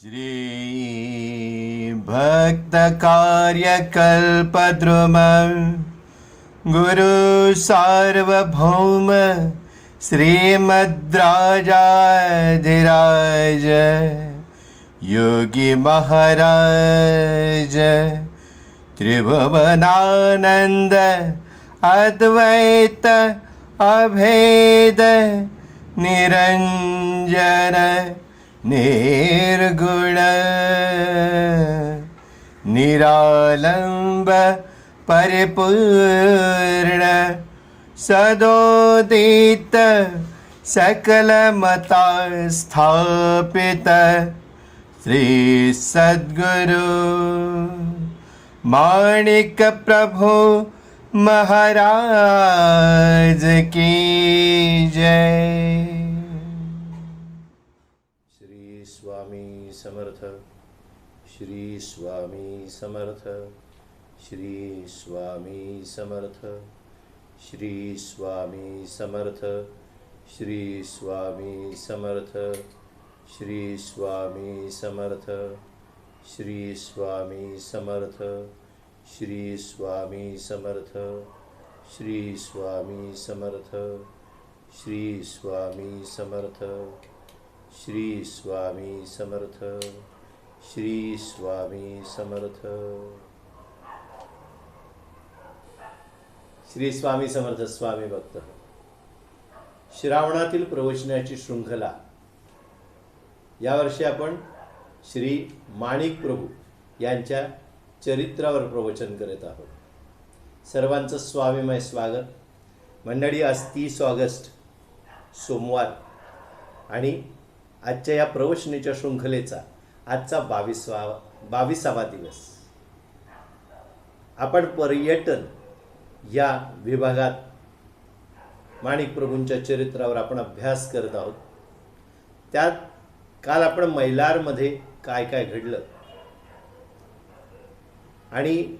श्री भक्त कार्य कल्पद्रुम गुरु सार्वभौम श्रीमद्राजाधिराज योगी महाराज त्रिभुवनानंद अद्वैत अभेद निरंजन निर्गुण निरालंब परिपूर्ण सदोदित सकलमता स्थापित श्री सद्गुरु माणिक प्रभु महाराज की जय। श्री स्वामी समर्थ, श्री स्वामी समर्थ, श्री स्वामी समर्थ, श्री स्वामी समर्थ, श्री स्वामी समर्थ, श्री स्वामी समर्थ, श्री स्वामी समर्थ, श्री स्वामी समर्थ, श्री स्वामी समर्थ, श्री स्वामी समर्थ, श्री स्वामी समर्थ, श्री स्वामी समर्थ। श्री स्वामी समर्थ स्वामी भक्त। श्रावणातील प्रवचनाची शृंखला यावर्षी आपण श्री माणिक प्रभू यांच्या चरित्रावर प्रवचन करत आहोत। सर्वांचं स्वामीमय स्वागत। मंडळी, आज 30 ऑगस्ट सोमवार आणि आजच्या या प्रवचनाच्या शृंखलेचा आजचा 22वा दिवस। आपण पर्यटन या विभागात माणिक प्रभूंच्या चरित्रावर आपण अभ्यास करत आहोत। त्यात काल आपण मैलारमध्ये काय काय घडलं आणि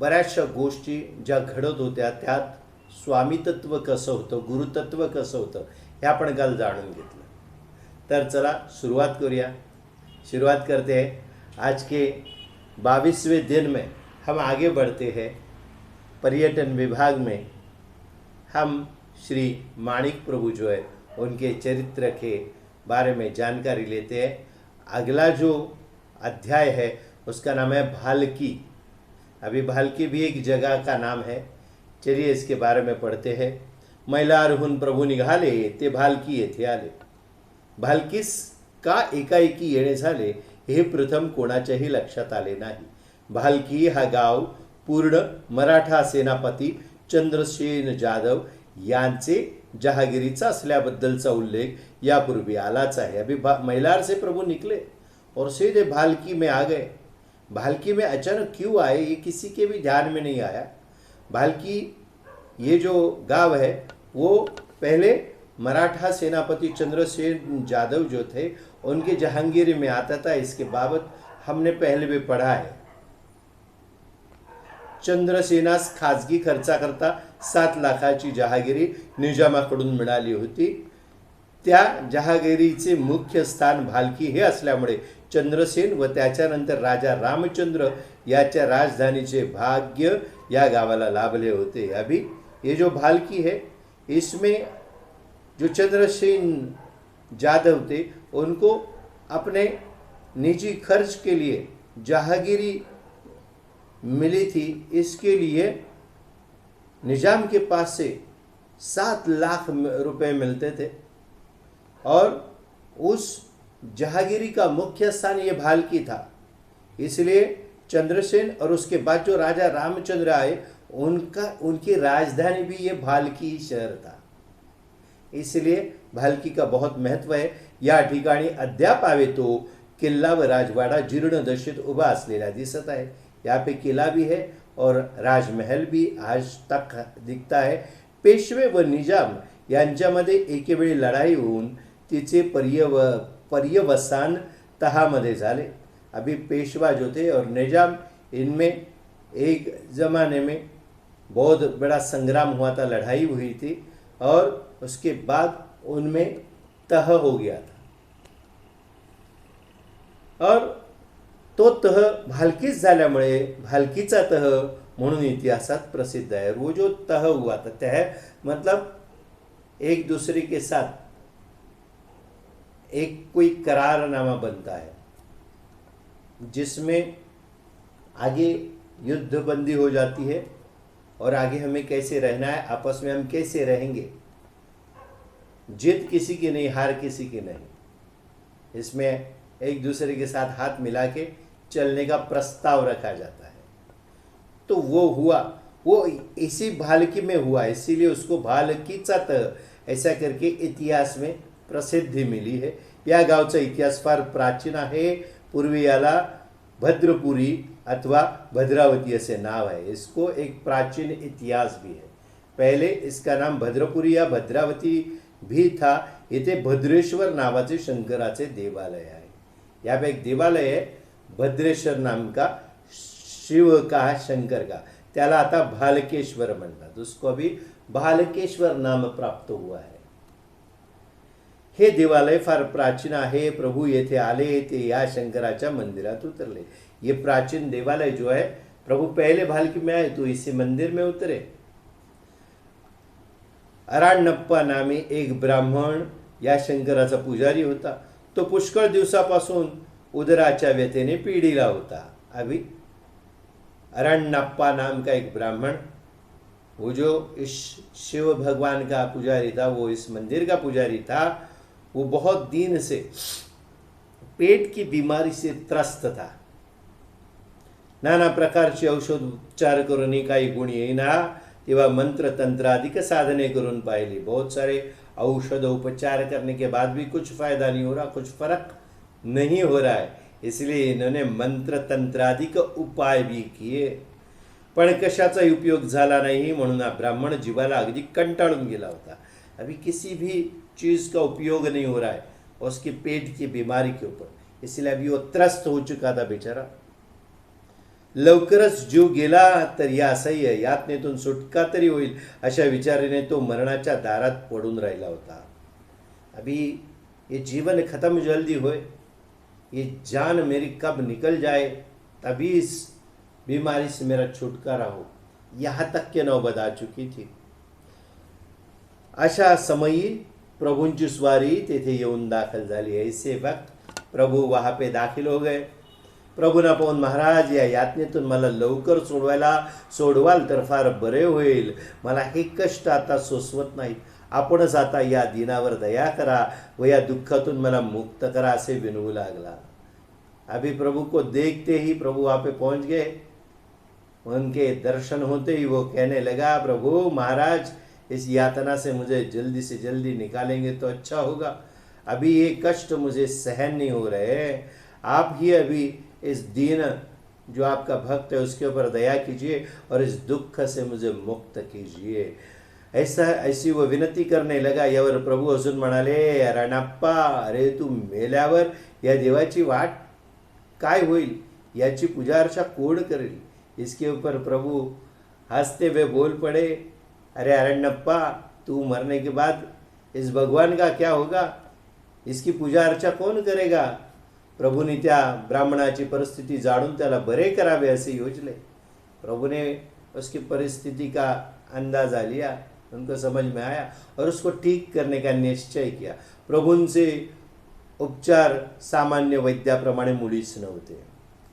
बऱ्याचशा गोष्टी ज्या घडत होत्या त्यात स्वामीतत्व कसं होतं, गुरुतत्व कसं होतं हे आपण काल जाणून घेतलं। तर चला शुरुआत करूया। शुरुआत करते हैं। आज के 22वें दिन में हम आगे बढ़ते हैं। पर्यटन विभाग में हम श्री माणिक प्रभु जो है उनके चरित्र के बारे में जानकारी लेते हैं। अगला जो अध्याय है उसका नाम है भालकी। अभी भालकी भी एक जगह का नाम है। चलिए इसके बारे में पढ़ते हैं। मैलारहून प्रभू निघाले ते भालकी येथे आले। भालकीस का एकाएकी येणे झाले हे प्रथम कोणाच्याही लक्षात आले नाही। भालकी हा गाव पूर्ण मराठा सेनापती चंद्रसेन जाधव यांचे जहागिरीचा असल्याबद्दलचा उल्लेख यापूर्वी आलाच आहे। अभी मैलार से प्रभु निकले और सीधे भालकी में आ गए। भालकी में अचानक क्यों आए ये किसी के भी ध्यान में नहीं आया। भालकी ये जो गांव है वो पहले मराठा सेनापति चंद्रसेन जाधव जो थे उनके जहांगीरी में आता था। इसके बाबत हमने पहले भी पढ़ा है। चंद्रसेनास खाजगी खर्चाकरता 7 लाखाची जहागिरी निजामाकडून मिळाली होती। त्या जहागिरीचे मुख्य स्थान भालकी हे असल्यामुळे चंद्रसेन व त्याच्यानंतर राजा रामचंद्र याच्या राजधानीचे भाग्य या गावाला लाभले होते। अभी ये जो भालकी है इसमें जो चंद्रसेन जाधव थे उनको अपने निजी खर्च के लिए जहागिरी मिली थी। इसके लिए निजाम के पास से 7 लाख रुपए मिलते थे और उस जहागिरी का मुख्य स्थान ये भालकी था। इसलिए चंद्रसेन और उसके बाद जो राजा रामचंद्र आए उनकी राजधानी भी ये भालकी शहर था। इसलिए भालकी का बहुत महत्व है। या ठिकाणी अद्याप आवे तो किल्ला व राजवाडा जीर्ण दशेत उभा असलेला दिसत आहे। यहाँ पे किला भी है और राजमहल भी आज तक दिखता है। पेशवे व निजाम यांच्यामध्ये एकेवेळी लढाई होऊन तिचे पर्यवसान तहामध्ये झाले। अभी पेशवा जो थे और निजाम इनमें एक ज़माने में बहुत बड़ा संग्राम हुआ था, लड़ाई हुई थी और उसके बाद उनमें तह हो गया था। और तो तह भालकीच झाल्यामुळे भालकीचा तह म्हणून इतिहासात प्रसिद्ध है। वो जो तह हुआ था, तह मतलब एक दूसरे के साथ एक कोई करारनामा बनता है जिसमें आगे युद्धबंदी हो जाती है और आगे हमें कैसे रहना है, आपस में हम कैसे रहेंगे। जीत किसी की नहीं, हार किसी की नहीं। इसमें एक दूसरे के साथ हाथ मिला के चलने का प्रस्ताव रखा जाता है। तो वो हुआ, वो इसी भालकी में हुआ, इसीलिए उसको भालकीचा तह ऐसा करके इतिहास में प्रसिद्धी मिली है। या गावचा इतिहास फार प्राचीन आहे। पूर्वी याला भद्रपुरी अथवा भद्रावती असे नाव है। इसको एक प्राचीन इतिहास भी है। पहले इसका नाम भद्रपुरी या भद्रावती भी था। इथे भद्रेश्वर नावाचे शंकराचे देवालय आहे। यहाँ पे एक देवालय है भद्रेश्वर नाम का, शिव का, शंकर का, त्याला आता भालकेश्वर म्हणतात। उसको अभी भालकेश्वर नाम प्राप्त हुआ है। हे देवालय फार प्राचीन आहे। प्रभू येथे आले ते या शंकराच्या मंदिरात उतरले। ये प्राचीन देवालय जो है, प्रभु पहले भालकी में आए तो इसी मंदिर में उतरे। अराण्यप्पा नामे एक ब्राह्मण या शंकराचा पुजारी होता। तो पुष्कळ दिवसापासून उदराच्या व्यथेने पीडिला होता। अभी अराण्यप्पा नाम का एक ब्राह्मण, वो जो इस शिव भगवान का पुजारी था, वो इस मंदिर का पुजारी था, वो बहुत दिन से पेट की बीमारी से त्रस्त था। नाना प्रकारचे औषध उपचार करूनही काही गुण येईना, तेव्हा मंत्र तंत्र अधिक साधने करून पाहिली। बहुत सारे औषध उपचार करने के बाद भी कुछ फायदा नहीं हो रहा, कुछ फर्क नहीं हो रहा है। इसलिए इन्होंने मंत्र तंत्राधिक उपाय भी किए, पण कशाचा उपयोग झाला नहीं। म्हणून हा ब्राह्मण जीवाला अगदी कंटाळून गेला होता। अभी किसी भी चीज का उपयोग नहीं हो रहा है उसके पेट की बीमारी के ऊपर, इसलिए अभी वो त्रस्त हो चुका था बेचारा। लवकरच जीव गेला तर या असह्य यातनेतून सुटका तरी होईल अशा विचाराने तो मरणाच्या दारात पडून राहिला होता। अभी ये जीवन खत्म जल्दी होए, ये जान मेरी कब निकल जाए, तभी इस बीमारी से मेरा छुटकारा हो, यहाँ तक के नौबत आ चुकी थी। अशा समयी प्रभूंची स्वारी तेथे येऊन दाखल झाली। ऐसे वक्त प्रभू वहाँ पे दाखिल हो गए। प्रभूंना पाहून, महाराज या यातनेतून मला लवकर सोडवाल तर फार बरे होईल। मला हे कष्ट आता सोसवत नाही। आपणच आता या दिनावर दया करा व या दुःखातून मला मुक्त करा असे विनवू लागला। अभी प्रभु को देखते ही प्रभु वहाँ पे पहुंच गए। उनके दर्शन होते ही वो कहने लगा, प्रभु महाराज इस यातना से मुझे जल्दी से जल्दी निकालेंगे तो अच्छा होगा। अभी ये कष्ट मुझे सहन नहीं हो रहे। आप ही अभी इस दीन जो आपका भक्त है उसके ऊपर दया कीजिए और इस दुख से मुझे मुक्त कीजिए। ऐसी वो विनती करने लगा। यावर प्रभू अजून म्हणाले, अराण्यप्पा, अरे तू मेल्यावर या देवाची वाट काय होईल, याची पूजा अर्चा कोण करेल। इसके ऊपर प्रभु हंसते हुए बोल पड़े, अरे अरण्यप्पा, तू मरने के बाद इस भगवान का क्या होगा, इसकी पूजा अर्चा कौन करेगा। प्रभूने त्या ब्राह्मणाची परिस्थिती जाणून त्याला बरे करावे असे योजले। प्रभु ने उसकी परिस्थिति का अंदाजा लिया, उनको समझ में आया और उसको ठीक करने का निश्चय किया। प्रभूंचे उपचार सामान्य वैद्याप्रमाणे मुळीच नव्हते।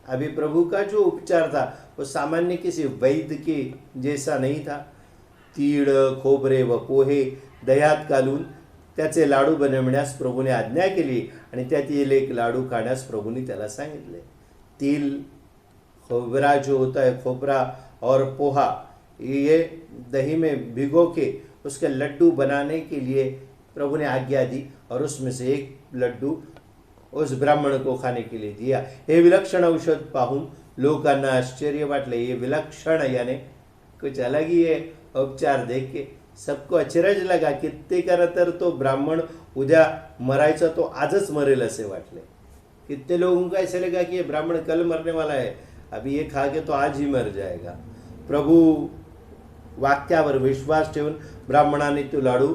अभी प्रभु का जो उपचार था वो सामान्य किसी वैद्य के जैसा नहीं था। तीळ, खोबरे व पोहे दह्यात घालून त्याचे लाडू बनवण्यास प्रभूने आज्ञा केली आणि त्यातील एक लाडू खाण्यास प्रभूने त्याला सांगितले। तिल, खोबरा जो होता है, खोबरा और पोहा, ये दही में भिगो के उसके लड्डू बनाने के लिए प्रभु ने आज्ञा दी और उसमें से एक लड्डू उस ब्राह्मण को खाने के लिए दिया। हे विलक्षण औषध पाहून लोकांना आश्चर्य वाटले। ये विलक्षण यानी कुछ अलग ही है। उपचार देख के सबको अचरज लगा। कित्येकांना तर तो ब्राह्मण उद्या मरायचा तो आजच मरेल असे वाटले। कितने लोगों को ऐसे लगा कि ये ब्राह्मण कल मरने वाला है, अभी ये खा के तो आज ही मर जाएगा। प्रभु वाक्यावर विश्वास ठेवून ब्राह्मणाने तो लाडू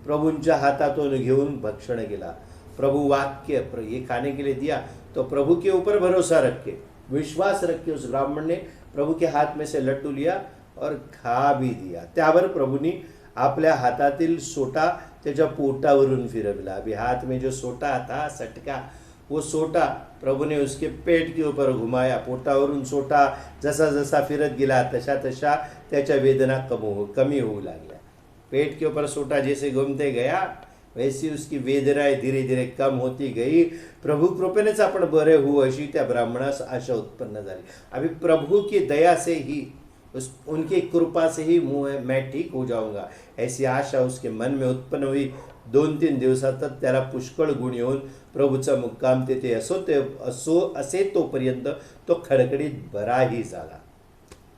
प्रभूंच्या हातातून घेऊन भक्षण केला। प्रभु वाक्य ये खाने के लिए दिया, तो प्रभु के ऊपर भरोसा रख के, विश्वास रख के उस ब्राह्मण ने प्रभू के हात में से लड्डू लिया और खा भी दिया. त्यावर प्रभूंनी आपल्या हातातील सोटा त्याच्या पोटावरून फिरवला. अभी हाथ में जो सोटा था सटका, वो सोटा प्रभु ने उसके पेट के ऊपर घुमाया. पोटावरून सोटा जसा जसा फिरत गेला तशा तशा त्याच्या वेदना कमी होऊ लागल्या. पेट के ऊपर सोटा जैसे घूमते गया वैसी उसकी वेदनाएं धीरे धीरे कम होती गई. प्रभु कृपेनेच आपण बरे होऊ अशी त्या ब्राह्मणास आशा उत्पन्न झाली. अभी प्रभु की दया से ही, उनकी कृपा से ही मैं ठीक हो जाऊंगा ऐसी आशा उसके मन में उत्पन्न हुई. 2-3 दिवसातच त्याला पुष्कळ गुण येऊन प्रभूचा मुक्काम तेथे असे तोपर्यंत तो खडखडीत बराही झाला.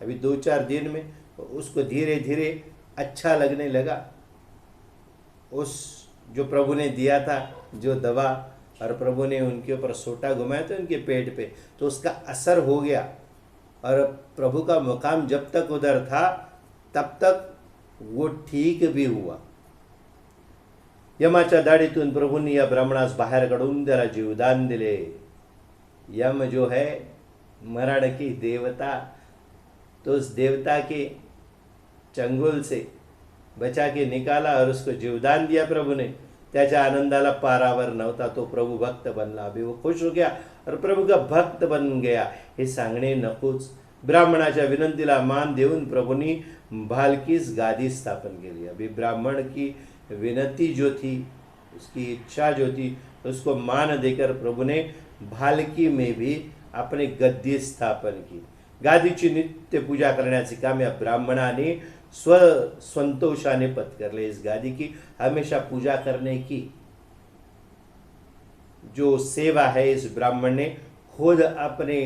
अभी 2-4 दिन में उसको धीरे धीरे अच्छा लगने लगा. उस जो प्रभु ने दिया था जो दवा, और प्रभु ने उनके ऊपर सोटा घुमाया था उनके पेट पे, तो उसका असर हो गया. और प्रभु का मुकाम जब तक उधर था तब तक वो ठीक भी हुआ. यमाच्या दाढीतून प्रभूंनी या ब्राह्मणास बाहेर काढून त्याला जीवदान दिले. यम जो है मरण की देवता, तो उस देवता के चंगुल से बचा के निकाला और उसको जीवदान दिया प्रभु ने. त्याच्या आनंदाला पारावर नव्हता. तो प्रभु भक्त बनला. अभी वो खुश हो गया और प्रभु का भक्त बन गया. हे सांगणे नकोच. ब्राह्मणाच्या विनंतीला मान देऊन प्रभुनी भालकीस गादी स्थापन केली. अभी ब्राह्मण की विनती जो थी, उसकी इच्छा जो थी, उसको मान देकर प्रभु ने भालकी में भी अपनी गद्दी स्थापन की. गादीची नित्य पूजा करण्याचे काम या ब्राह्मणाने संतोषाने पत्करले. इस गादी की हमेशा पूजा करने की जो सेवा है इस ब्राह्मण ने खुद अपने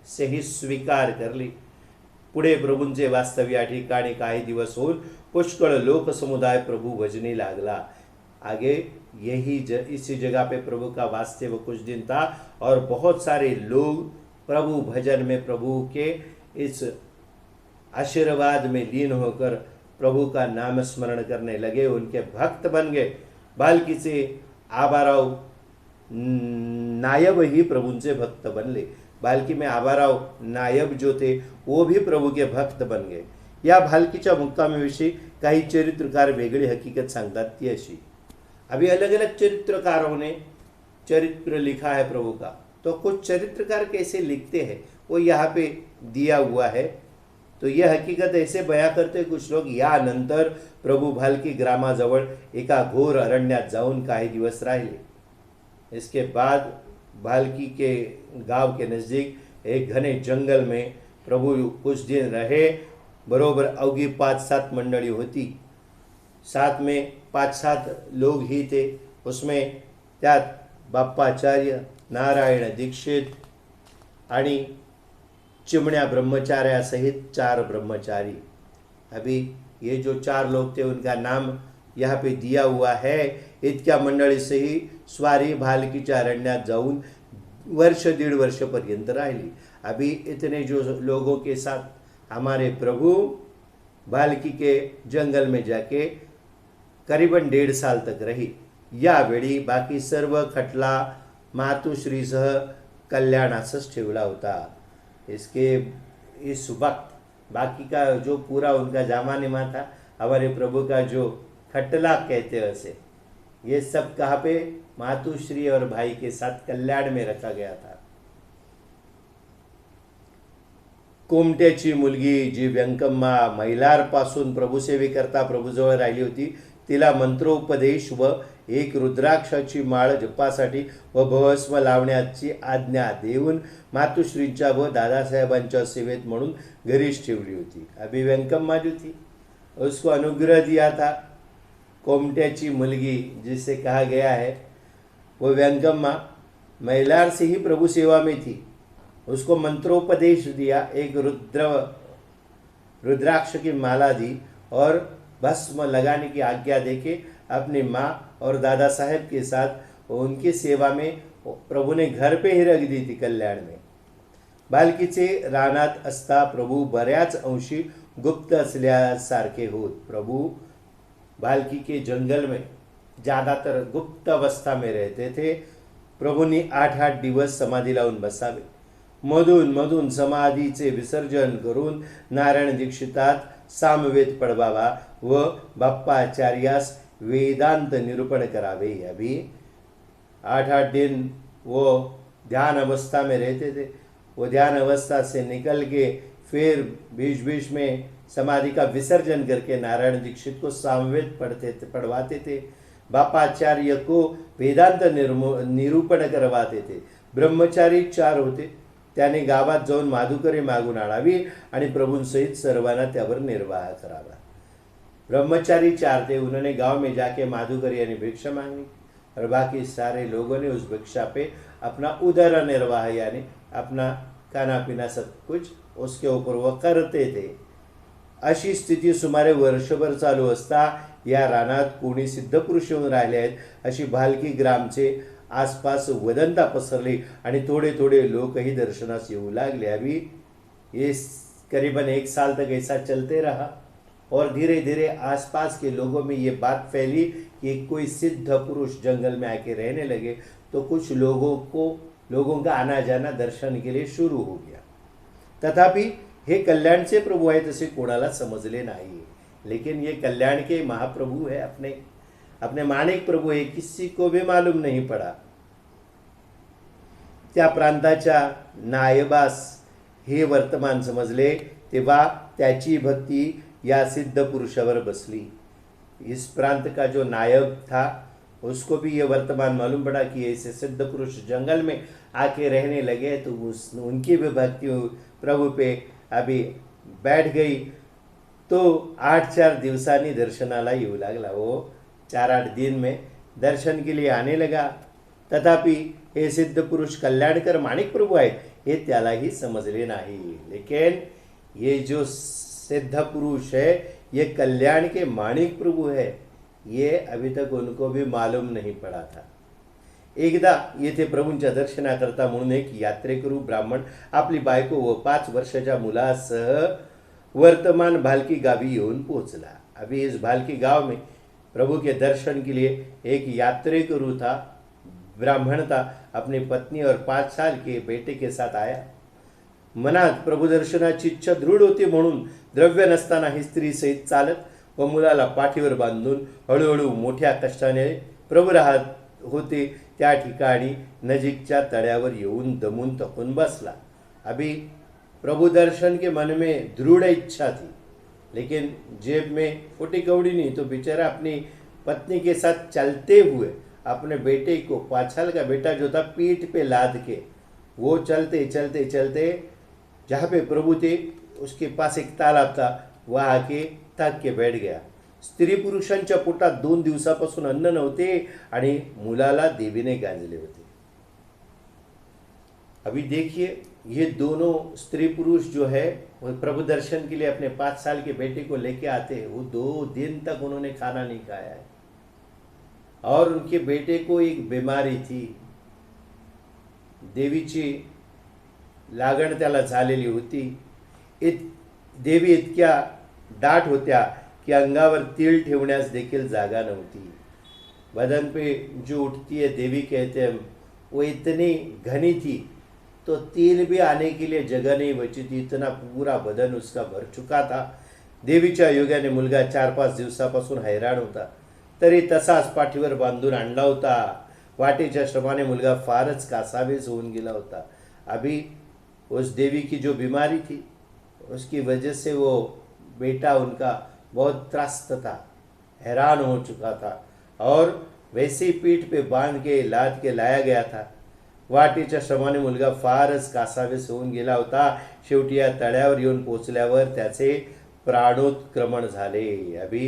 से ही स्वीकार कर ली. पुढे प्रभूंचे वास्तव या ठिकाणी काही दिवस होऊन पुष्कळ लोक समुदाय प्रभु भजने लागला. आगे इसी जगह पे प्रभु का वास्तव कुछ दिन था और बहुत सारे लोग प्रभु भजन में प्रभु के इस आशीर्वाद में लीन होकर प्रभु का नाम स्मरण करने लगे. उनके भक्त बन गए. भालकीचे आबाराव नायब ही प्रभूंचे भक्त बनले. भालकी में आबाराव नायब जो थे वो भी प्रभु के भक्त बन गए. या भालकीच्या मुक्कामाविषयी काही चरित्रकार वेगळी हकीकत सांगतात ती अशी. अभी अलग अलग चरित्रकारों ने चरित्र लिखा है प्रभु का. तो कुछ चरित्रकार कैसे लिखते हैं वो यहाँ पे दिया हुआ है. तो यह हकीकत ऐसे बयां करते कुछ लोग. यानंतर प्रभु भालकी ग्रामाजवळ एका घोर अरण्यात जाऊन काही दिवस राहिले. इसके बाद भालकी के गांव के नज़दीक एक घने जंगल में प्रभु कुछ दिन रहे. बरोबर अवघी 5-7 मंडळी होती. साथ में 5-7 लोग ही थे. उसमें त्यात बाप्पाचार्य, नारायण दीक्षित आणि चिमण्या ब्रह्मचार्यासहित 4 ब्रह्मचारी. अभी ये जो 4 लोग थे उनका नाम यहाँ पे दिया हुआ है. इतक्या मंडळी से ही स्वारी भालकीच्या अरण्यात जाऊन 1-1.5 वर्षपर्यंत राहिली. अभी इतने जो लोगों के साथ हमारे प्रभु भालकी के जंगल में जाके करीबन 1.5 साल तक रही. यावेळी बाकी सर्व खटला मातुश्रीसह कल्याणासच ठेवला होता. इसके इस वक्त बाकी का जो पूरा उनका जामानिमा था, हमारे प्रभु का जो खटला कहते हैं उसे, ये सब कहाँ पे मातुश्री और भाई के साथ कल्याण में रखा गया था. कोमट्याची मुलगी जी व्यंकम्मा मैलारपासून प्रभुसेवेकरता प्रभूजवळ राहिली होती, तिला मंत्रोपदेश व एक रुद्राक्षाची माळ जपासाठी व भस्म लावण्याची आज्ञा देऊन मातुश्रींच्या व दादासाहेबांच्या सेवेत म्हणून घरीच ठेवली होती. अभी व्यंकम्मा जो थी उसको अनुग्रह दिया था. कोमट्याची मुलगी जिसे कहा गया है वो व्यंकम्मा मैलार से ही प्रभु सेवा में थी. उसको मंत्रोपदेश दिया, एक रुद्राक्ष की माला दी और भस्म लगाने की आज्ञा देके अपनी माँ और दादा साहेब के साथ उनकी सेवा में प्रभु ने घर पे ही रख दी थी कल्याण में. भालकीचे रानात असता प्रभु बऱ्याच अंशी गुप्त असल्यासारखे होत. प्रभु भालकी के जंगल में ज़्यादातर गुप्त अवस्था में रहते थे। प्रभूंनी 8-8 दिवस समाधी लावून बसावे, मधून मधून समाधीचे विसर्जन करून नारायण दीक्षितात सामवेद पढवावा व बाप्पाचार्यास वेदांत निरूपण करावे। अभी 8-8 दिन वो ध्यान अवस्था में रहते थे। वो ध्यान अवस्था से निकल के फिर बीच बीच में समाधि का विसर्जन करके नारायण दीक्षित को सामवेद पढ़वाते थे, बापाचार्य को वेदांत निरूपण करवाते थे। ब्रह्मचारी 4 होते, त्याने गावात जाऊन माधुकरी मागून आणावी आणि प्रभूंसहित सर्वांना त्यावर निर्वाह करावा। ब्रह्मचारी 4 थे, उन्होंने गांव में जाके माधुकरी यानी भिक्षा मांगनी और बाकी सारे लोगों ने उस भिक्षा पे अपना उदर निर्वाह यानी अपना खाना पीना सब कुछ उसके ऊपर वो करते थे। अशी स्थिती सुमारे वर्षभर चालू असता या रानात कोणी सिद्धपुरुष येऊन राहिले आहेत अशी भालकी ग्रामचे आसपास वदंता पसरली आणि थोड़े थोड़े लोकही दर्शनास येऊ लागले। अभी ये करीबन 1 साल तक ऐसा चलते रहा और धीरे धीरे आसपास के लोगों में ये बात फैली कि कोई सिद्ध पुरुष जंगल में आके रहने लगे, तो कुछ लोगों का आना जाना दर्शन के लिए शुरू हो गया। तथापि हे कल्याणचे प्रभु आहेत असे कोणाला समजले नाही, लेकिन ये कल्याण के महाप्रभु है, अपने माणिक प्रभु है, किसी को भी मालूम नहीं पड़ा। त्या प्रांताच्या नायबास हे वर्तमान समजले तेव्हा त्याची भक्ती या सिद्ध पुरुषावर बसली। इस प्रांत का जो नायब था उसको भी ये वर्तमान मालूम पड़ा कि ऐसे सिद्ध पुरुष जंगल में आके रहने लगे, तो उनकी भी भक्ति प्रभु पे अभी बैठ गई। तो 8-4 दिवसांनी दर्शनाला येऊ लागला। वो 4-8 दिन में दर्शन के लिए आने लगा। तथापि हे सिद्ध पुरुष कल्याणकर माणिक प्रभु आहेत हे त्यालाही समजले नाही। लेकिन ये जो सिद्ध पुरुष है ये कल्याण के माणिक प्रभु है, ये अभी तक उनको भी मालूम नहीं पड़ा था। एकदा येथे प्रभूंच्या दर्शनाकरता म्हणून एक यात्रेकरू ब्राह्मण आपली बायको व 5 वर्षाच्या मुलासह वर्तमान भालकी गावी येऊन पोहोचला। अभी इस भालकी गांव में प्रभु के दर्शन के लिए एक यात्रेकरू था, ब्राह्मण था, अपनी पत्नी और 5 साल के बेटे के साथ आया। मनात प्रभु दर्शनाची इच्छा दृढ होती म्हणून द्रव्य नसताना ही स्त्री सहित चालत व मुलाला पाठीवर बांधून हळूहळू मोठ्या कष्टाने प्रभु राहत होते त्या ठिकाणी नजीकच्या तळ्यावर येऊन दमून थकून बसला। अभी प्रभु दर्शन के मन में दृढ़ इच्छा थी, लेकिन जेब में फूटी कौड़ी नहीं, तो बेचारा अपनी पत्नी के साथ चलते हुए अपने बेटे को, 5 साल का बेटा जो था, पीठ पे लाद के वो चलते चलते चलते जहाँ पे प्रभु थे उसके पास एक तालाब था, वहाँ आके थक के बैठ गया। स्त्री पुरुषांच्या पोटात 2 दिवसापासून अन्न नव्हते आणि मुलाला देवीने गांजले होते। अभी देखिए ये दोनों स्त्री पुरुष जो है वो प्रभु दर्शन के लिए अपने 5 साल के बेटे को लेके आते हैं। वो 2 दिन तक उन्होंने खाना नहीं खाया है और उनके बेटे को एक बीमारी थी, देवीची लागण त्याला झालेली होती। देवी इतक्या दाट होत्या कि अंगावर तिल ठेवण्यास देखील जागा नव्हती। बदन पे जो उठती है देवी कहते हैं, वो इतनी घनी थी तो तिल भी आने के लिए जगह नहीं बची थी, इतना पूरा बदन उसका भर चुका था। देवीच्या योगाने मुलगा 4-5 दिवसापासून हैराण होता, तरी तसाच पाठीवर बांधून आणला होता। वाटेच्या श्रमाने मुलगा फारच कासावीस होऊन गेला होता। अभी उस देवी की जो बीमारी थी उसकी वजह से वो बेटा उनका बहुत त्रस्त था, हैरान हो चुका था और वैसे ही पीठ पे बांध के लाद के लाया गया था। वाटेच्या श्रमाने मुलगा फारच कासावीस होऊन गेला होता। शेवटी या तळ्यावर येऊन पोचल्यावर त्याचे प्राणोत्क्रमण झाले। अभी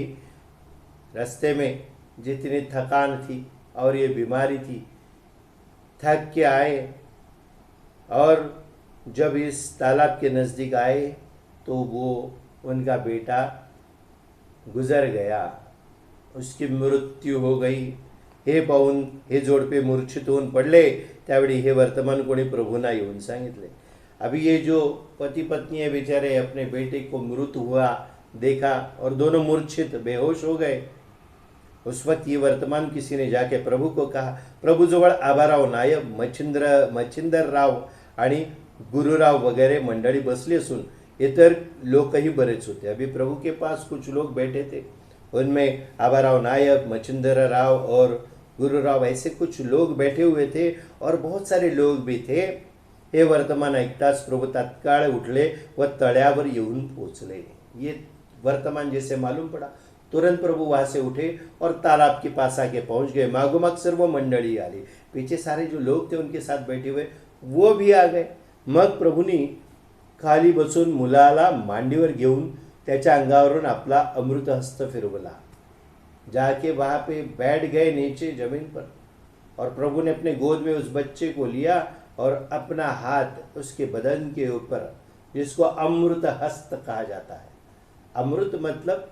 रास्ते में जितनी थकान थी और ये बीमारी थी, थक के आए और जब इस तालाब के नज़दीक आए तो वो उनका बेटा गुजर गया, उसकी मृत्यू हो गई। हे पाहून हे जोडपे मूर्छित होऊन पडले। त्यावेळी हे वर्तमान कोणी प्रभूंना येऊन सांगितले। अभी ये जो पति पत्नी है बेचारे अपने बेटे को मृत हुआ देखा और दोनों मूर्छित बेहोश हो गए। उस वक्त ये वर्तमान किसी ने जाके प्रभु को कहा. प्रभूजवळ आबाराव नायक, मच्छिंदरराव आणि गुरुराव वगैरे मंडळी बसली असून इतर लोकही बरेच होते. अभी प्रभु के पास कुछ लोग बैठे थे. उनमें आबाराव नायक, मच्छिंदरराव और गुरुराव ऐसे कुछ लोग बैठे हुए थे और बहुत सारे लोग भी थे. हे वर्तमान ऐकताच प्रभु तत्काळ उठले व तळ्यावर येऊन पोचले. ये वर्तमान जैसे मालूम पड़ा, तुरंत प्रभु वहां से उठे और तालाब के पास आके पहुंच गए. मागोमाग सर्व मंडळी आली. पीछे सारे जो लोग थे उनके साथ बैठे हुए वो भी आ गए. मग प्रभूंनी खाली बसून मुलाला मांडीवर घेऊन त्याच्या अंगावरून आपला अमृत हस्त फिरवला. जाके वहां पे बैठ गए नीचे जमीन पर और प्रभु ने अपने गोद में उस बच्चे को लिया और अपना हाथ उसके बदन के ऊपर, जिसको अमृत हस्त कहा जाता है. अमृत मतलब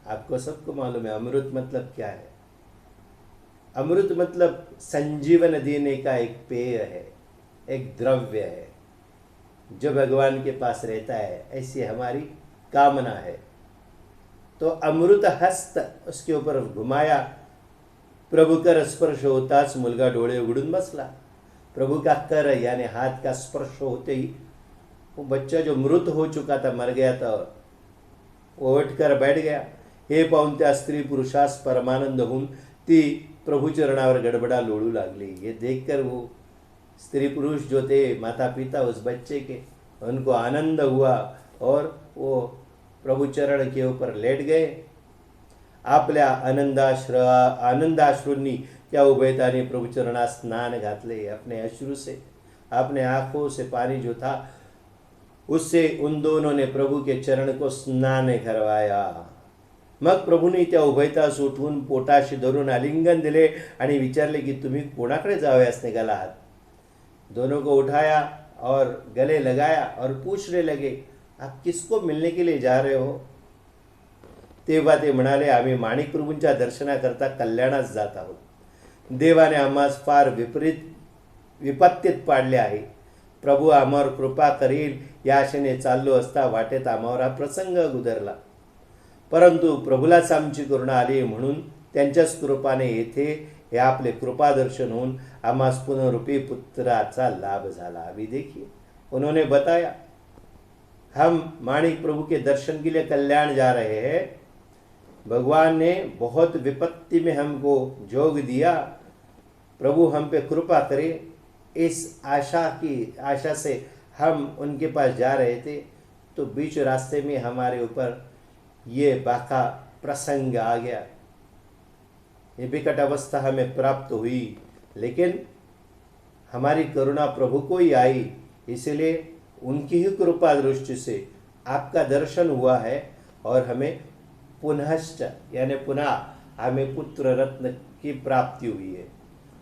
आपको सबको मालूम है अमृत मतलब क्या है. अमृत मतलब संजीवन देने का एक पेय है, एक द्रव्य है जो भगवान के पास रहता है. ऐसी हमारी कामना है. तो अमृत हस्त उसके ऊपर घुमाया. प्रभु कर स्पर्श होताच मुलगा डोळे उघडून बसला. प्रभु का कर यानी हाथ का स्पर्श होते ही वो बच्चा जो मृत हो चुका था, मर गया था, वो उठकर बैठ गया. हे पाहून त्या स्त्री पुरुषास परमानंद होऊन ती प्रभु चरणावर गडबडा लोळू लागली. ये देखकर वो स्त्री पुरुष जो थे, माता पिता उस बच्चे के, उनको आनंद हुआ और वो प्रभु चरण के ऊपर लेट गए. आपल्या आनंदाश्रूंनी त्या उभयताने प्रभु चरणात स्नान घातले. अपने अश्रु से, अपने आंखों से पानी जो था उससे उन दोनों ने प्रभु के चरण को स्नान करवाया. मग प्रभूने त्या उभयतास उठवून पोटाशी धरून आलिंगन दिले आणि विचारले की तुम्ही कोणाकडे जावयास निघाला आहात. दोनों को उठाया और गले लगाया और पूछने लगे आप किसको मिलने के लिए जा रहे हो. तेव्हा ते म्हणाले आम्ही माणिक प्रभूंच्या दर्शनाकरता कल्याणास जात आहोत. देवाने आम्हास फार विपत्तीत पाडले आहे. प्रभू आम्हावर कृपा करील या आशेने चाललो असता वाटेत आम्हावर हा प्रसंग गुदरला. परंतु प्रभूलाच आमची करुणा आली म्हणून त्यांच्याच कृपाने येथे हे आपले कृपादर्शन होऊन आम्हास पुनरूपी पुत्राचा लाभ झाला. अभी देखिए उन्होंने बताया हम माणिक प्रभु के दर्शन के लिए कल्याण जा रहे हैं. भगवान ने बहुत विपत्ति में हमको जोग दिया. प्रभु हम पे कृपा करे इस आशा से हम उनके पास जा रहे थे. तो बीच रास्ते में हमारे ऊपर ये बाका प्रसंग आ गया. ये विकट अवस्था हमें प्राप्त हुई, लेकिन हमारी करुणा प्रभु को ही आई. इसलिए उनकी ही कृपा दृष्टि से आपका दर्शन हुआ है और हमें पुनश्च यानी पुन्हा हमें पुत्र रत्न की प्राप्ती हुई है.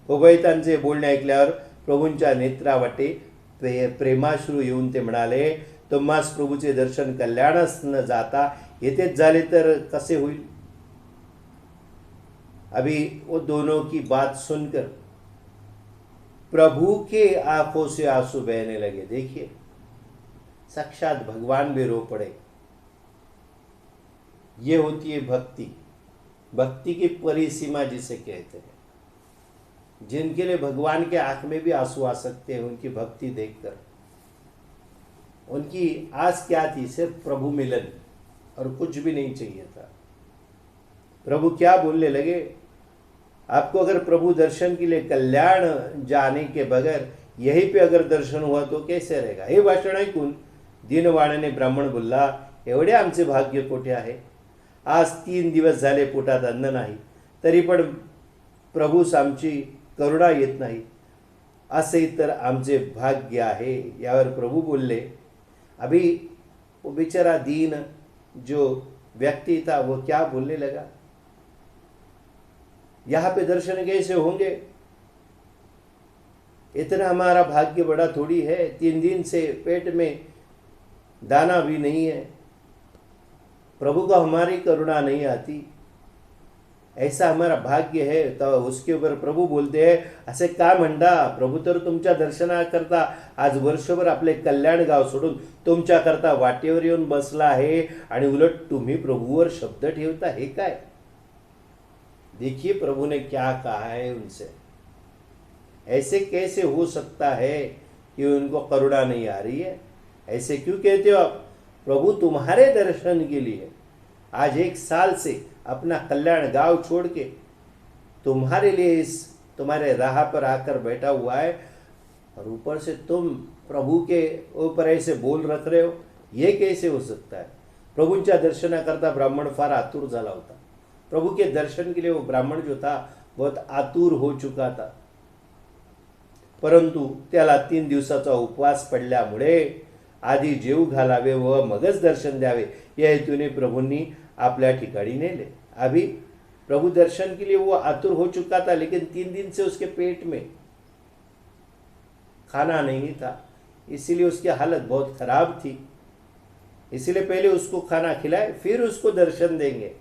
उभयतांचे बोलणे ऐकल्यावर प्रभूंच्या नेत्रावाटे प्रेमाश्रू येऊन ते म्हणाले तुम्हास प्रभूचे दर्शन कल्याणच न जाता येथेच झाले तर कसे होईल. अभी वो दोनों की बात सुनकर प्रभु के आंखों से आंसू बहने लगे. देखिए साक्षात भगवान भी रो पड़े. ये होती है भक्ति. भक्ति की परिसीमा जिसे कहते हैं. जिनके लिए भगवान के आंख में भी आंसू आ सकते हैं उनकी भक्ति देखकर. उनकी आस क्या थी, सिर्फ प्रभु मिलन और कुछ भी नहीं चाहिए था. प्रभु क्या बोलने लगे, आपको अगर प्रभु दर्शन के लिए कल्याण जाने के बगैर यहीं पे अगर दर्शन हुआ तो कैसे रहेगा. हे भाषण ऐकून दीनवाण्याने ब्राह्मण बोलला एवढे आमचे भाग्य कोठे आहे. आज 3 दिवस झाले पोटात अन्न नाही तरी पण प्रभूस आमची करुणा येत नाही. असे तर आमचे भाग्य आहे. यावर प्रभु बोलले. अभी वो बेचारा दीन जो व्यक्ति था वो क्या बोलने लगा, यहाँ पे दर्शन कैसे होंगे, इतना हमारा भाग्य बड़ा थोड़ी है. 3 दिन से पेट में दाना भी नहीं है. प्रभु को हमारी करुणा नहीं आती, ऐसा हमारा भाग्य है. तो उसके ऊपर प्रभु बोलते हैं असे का म्हणता, प्रभू तर तुमच्या दर्शनाकरता आज वर्षभर आपले कल्याण गाव सोडून तुमच्याकरता वाटेवर येऊन बसला आहे आणि उलट तुम्ही प्रभूवर शब्द ठेवता हे काय. देखिए प्रभु ने क्या कहा है उनसे। ऐसे कैसे हो सकता है कि उनको करुणा नहीं आ रही है? ऐसे क्यों कहते हो आप? प्रभु तुम्हारे दर्शन के लिए आज 1 साल से अपना कल्याण गांव छोड़ के तुम्हारे लिए इस तुम्हारे राह पर आकर बैठा हुआ है, और ऊपर से तुम प्रभु के ऊपर ऐसे बोल रख रहे हो, ये कैसे हो सकता है? प्रभूंच्या दर्शनाकरता ब्राह्मण फार आतुर झाला होता. प्रभू के दर्शन के लिए वो ब्राह्मण जो था बहुत आतुर हो चुका था, परंतु त्याला 3 दिवसाचा उपवास पडल्यामुळे आधी जेव घालावे व मगच दर्शन द्यावे या हेतूने प्रभूंनी आपल्या ठिकाणी नेले. अभी प्रभु दर्शन के लिए वो आतुर हो चुका था, लेकिन 3 दिन से उसके पेट में खाना नहीं था, इसीलिए उसकी हालत बहुत खराब थी. इसीलिए पहले उसको खाना खिलाए फिर उसको दर्शन देंगे,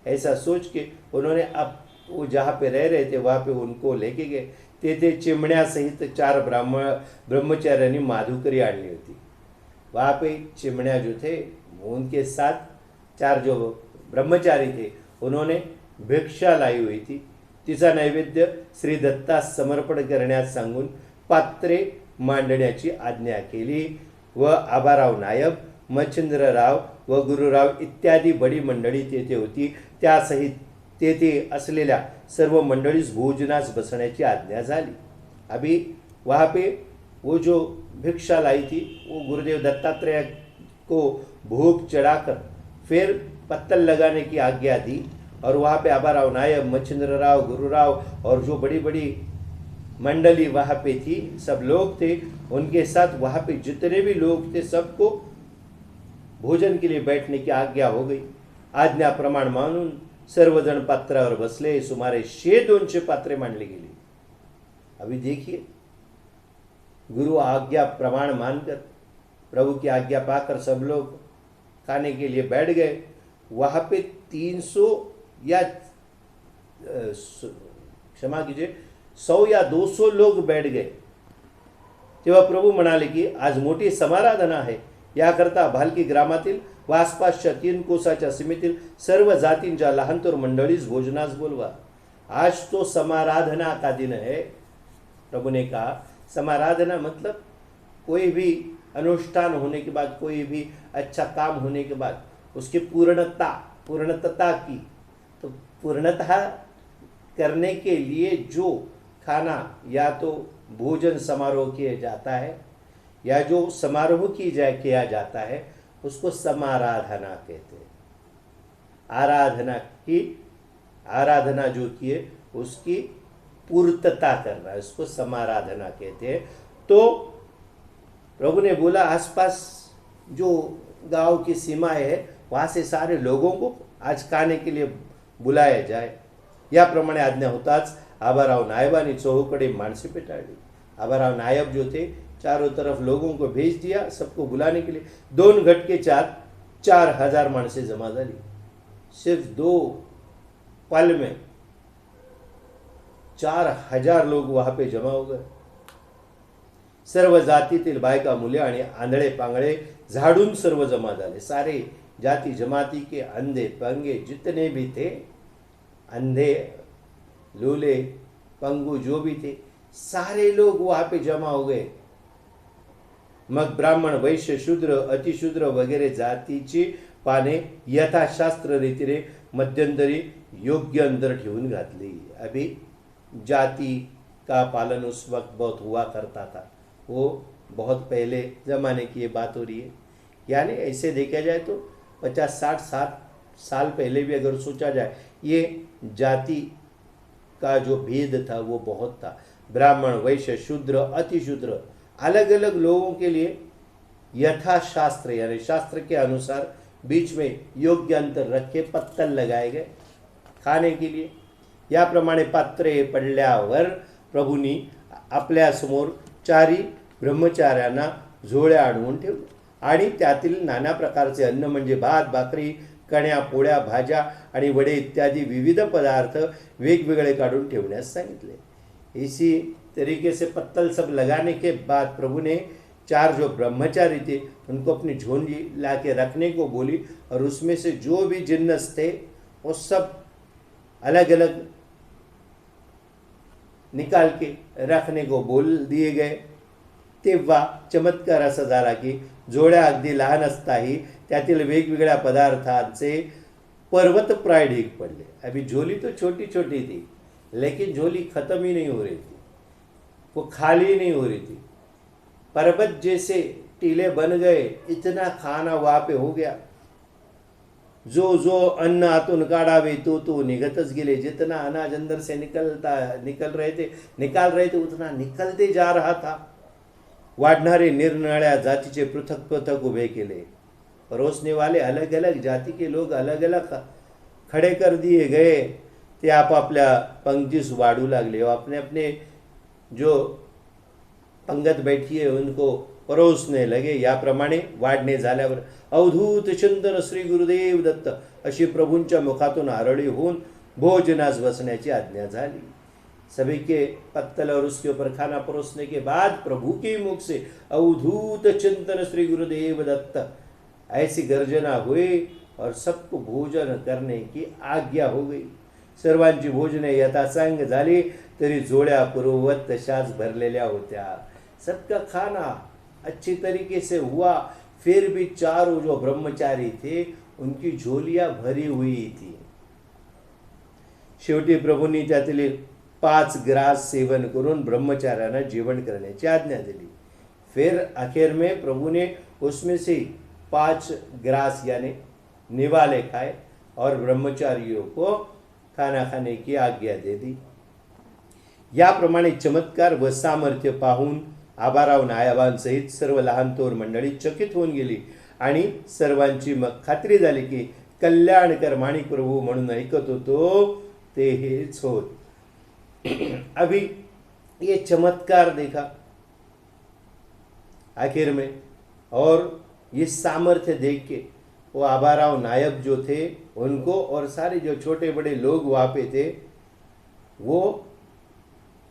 ऐसा सोच के उन्होंने अब वो जहाँ पे रह रहे थे वहाँ पे उनको लेके गए. तेथे चिमण्यासहित 4 ब्रह्मचार्यांनी माधुकरी आणली होती. वहाँ पे चिमण्या जो थे उनके साथ 4 जो ब्रह्मचारी थे उन्होंने भिक्षा लाई हुई थी. तिचा नैवेद्य श्री दत्तास समर्पण करण्यास सांगून पात्रे मांडण्याची आज्ञा केली व आबाराव नायब, मच्छिंद्रराव व गुरुराव इत्यादी बडी मंडळी तेथे होती. त्यासहित तेथे असलेल्या सर्व मंडळीस भोजनास बसण्याची आज्ञा झाली. अभी वहाँ पे वो जो भिक्षा लाई थी वो गुरुदेव दत्तात्रेय को भोग चढ़ाकर फिर पत्तल लगाने की आज्ञा दी. और वहाँ पे आबाराव नायब, मच्छिंद्रराव, गुरुराव और जो बड़ी बड़ी मंडली वहाँ पे थी, सब लोग थे. उनके साथ वहाँ पे जितने भी लोग थे सबको भोजन के लिए बैठने की आज्ञा हो गई. आज्ञा प्रमाण मानून सर्वजण पात्रावर बसले. सुमारे 200 पात्रे मांडली गेली. अभी देखिए, गुरु आज्ञा प्रमाण मानकर, प्रभु की आज्ञा पाकर सब लोग खाने के लिए बैठ गए. वहाँ पे 300 या क्षमा कीजिए 100 या 200 लोग बैठ गए. तेव्हा प्रभू म्हणाले की आज मोठी समाराधना आहे, याकरता भालकी ग्रामातील व आसपासच्या 3 कोसाच्या सीमेतील सर्व जातींच्या लहानतोर मंडळीस भोजनास बोलवा. आज तो समाराधना का दिन है. प्रभु ने कहा समाराधना मतलब कोई भी अनुष्ठान होने के बाद, कोई भी अच्छा काम होने के बाद उसकी पूर्णतता की, तो पूर्णतः करने के लिए जो खाना या तो भोजन समारोह किया जाता है या जो समारोह किया जाता है उसको समाराधना कहते हैं. आराधना जो किए उसकी पूर्तता करना, इसको समाराधना कहते हैं. तो प्रभु ने बोला आसपास जो गांव की सीमाएं है वहाँ से सारे लोगों को आज खाने के लिए बुलाया जाए. याप्रमाणे आज्ञा होताच आबाराव नायबांनी चहूकडे माणसे पेटाळली. आबाराव नायब जो थे चारों तरफ लोगों को भेज दिया सबको बुलाने के लिए. 2 घट के 4,000 माणसे जमा झाली. सिर्फ 2 पल में 4,000 लोग वहां पे जमा हो गए. सर्व जातीतील बायका मुले आणि आंधळे पांगळे झाडून सर्व जमा झाले. सारे जाति जमाती के अंधे पंगे जितने भी थे, अंधे लूले पंगु जो भी थे, सारे लोग वहां पे जमा हो गए. मग ब्राह्मण, वैश्य, शूद्र, अतिशूद्र वगैरे जातीची पाने यथाशास्त्र रीतीने मध्यंतरी योग्य अंदर ठेवून घातली. अभी जाति का पालन उस वक्त बहुत हुआ करता था, वो बहुत पहले ज़माने की ये बात हो रही है. यानी ऐसे देखा जाए तो 50-60 साल पहले भी अगर सोचा जाए, ये जाति का जो भेद था वो बहुत था. ब्राह्मण, वैश्य, शूद्र, अतिशूद्र अलग अलग लोगों के लिए यथाशास्त्र यानी शास्त्र के अनुसार बीच में योग्य अंतर रख के पत्तल लगाए गए खाने के लिए. याप्रमाणे पात्रे पडल्यावर प्रभूंनी आपल्यासमोर 4 ब्रह्मचार्यांना झोळ्या आणून ठेवले आणि त्यातील नाना प्रकारचे अन्न म्हणजे भात, भाकरी, कण्या, पोळ्या, भाज्या आणि वडे इत्यादी विविध पदार्थ वेगवेगळे काढून ठेवण्यास सांगितले. इसी तरीके से पत्तल सब लगाने के बाद प्रभु ने 4 जो ब्रह्मचारी थे उनको अपनी झोली ला के रखने को बोली और उसमें से जो भी जिन्नस थे वो सब अलग अलग निकाल के रखने को बोल दिए गए. तेव्हा चमत्कार असा झाला की जोड्या अगदी लहान असताही त्यातील वेगवेगळ्या पदार्थांचे पर्वतप्राय ढीग पडले. अभी झोली तो छोटी छोटी थी, लेकिन झोली खत्म ही नहीं हो रही थी, वो खाली नहीं हो रही थी. पर्वत जैसे टीले बन गए. इतना खाना वहाँ पे हो गया. जो जो अन्न आतून काढावे तो निघतच गेले. जितना अनाज अंदर से निकल रहे थे उतना निकलते जा रहा था. वाढणारे निरनिराळ्या जातीचे पृथक पृथक उभे केले. परोसने वाले अलग अलग जाति के लोग अलग अलग खड़े कर दिए गए. ते आपापल्या पंक्तीस वाढू लागले. अपने अपने जो पंगत बैठी है उनको परोसने लगे. याप्रमाणे वाढणे झाल्यावर अवधूत चिंतन श्री गुरुदेव दत्त अशी प्रभूंच्या मुखातून आरळी होऊन भोजनास बसण्याची आज्ञा झाली. सभी के पत्तल और उसके ऊपर खाना परोसने के बाद प्रभु के मुख से अवधूत चिंतन श्री गुरुदेव दत्त ऐसी गर्जना हुई और सबको भोजन करने की आज्ञा हो गई. सर्वांची भोजने यथासांग झाली तरी जोड्या पूर्ववत तशाच भरलेल्या होत्या. सबका खाना अच्छी तरीके से हुआ. फिर भी चारों जो ब्रह्मचारी थे उनकी झोलियां भरी हुई थी. शेवटी प्रभूंनी त्यातील 5 ग्रास सेवन करून ब्रह्मचार्यांना जेवण करण्याची आज्ञा दिली. फिर आखिर में प्रभु ने उसमें से 5 ग्रास यानी निवाले खाए और ब्रह्मचारियों को खाना खाने की आज्ञा दे दी. याप्रमाणे चमत्कार व सामर्थ्य पाहून आबाराव नायाबांसहित सर्व लहान थोर मंडळी चकित होऊन गेली आणि सर्वांची मग खात्री झाली की कल्याणकर माणिक प्रभू म्हणून ऐकत होतो ते हेच होत. अभी ये चमत्कार देखा आखिर में और ये सामर्थ्य देख के वो आबाराव नायक जो थे उनको और सारे जो छोटे बड़े लोग वहाँ पे थे वो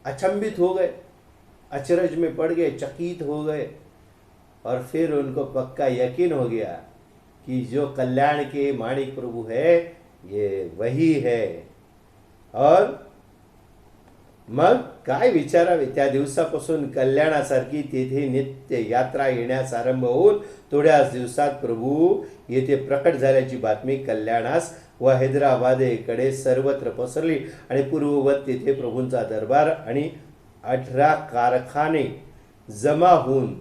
अचंभित हो गए, अचरज में पड़ गए, चकित हो गए. और फिर उनको पक्का यकीन हो गया कि जो कल्याण के माणिक प्रभु है ये वही है. और मग काय विचारावे. त्या दिवसापासून कल्याणासारखी तेथे नित्य यात्रा येण्यास आरंभ होऊन थोड्याच दिवसात प्रभू येथे प्रकट झाल्याची बातमी कल्याणास व हैदराबादेकडे सर्वत्र पसरली आणि पूर्ववत तेथे प्रभूंचा दरबार आणि 18 कारखाने जमा होऊन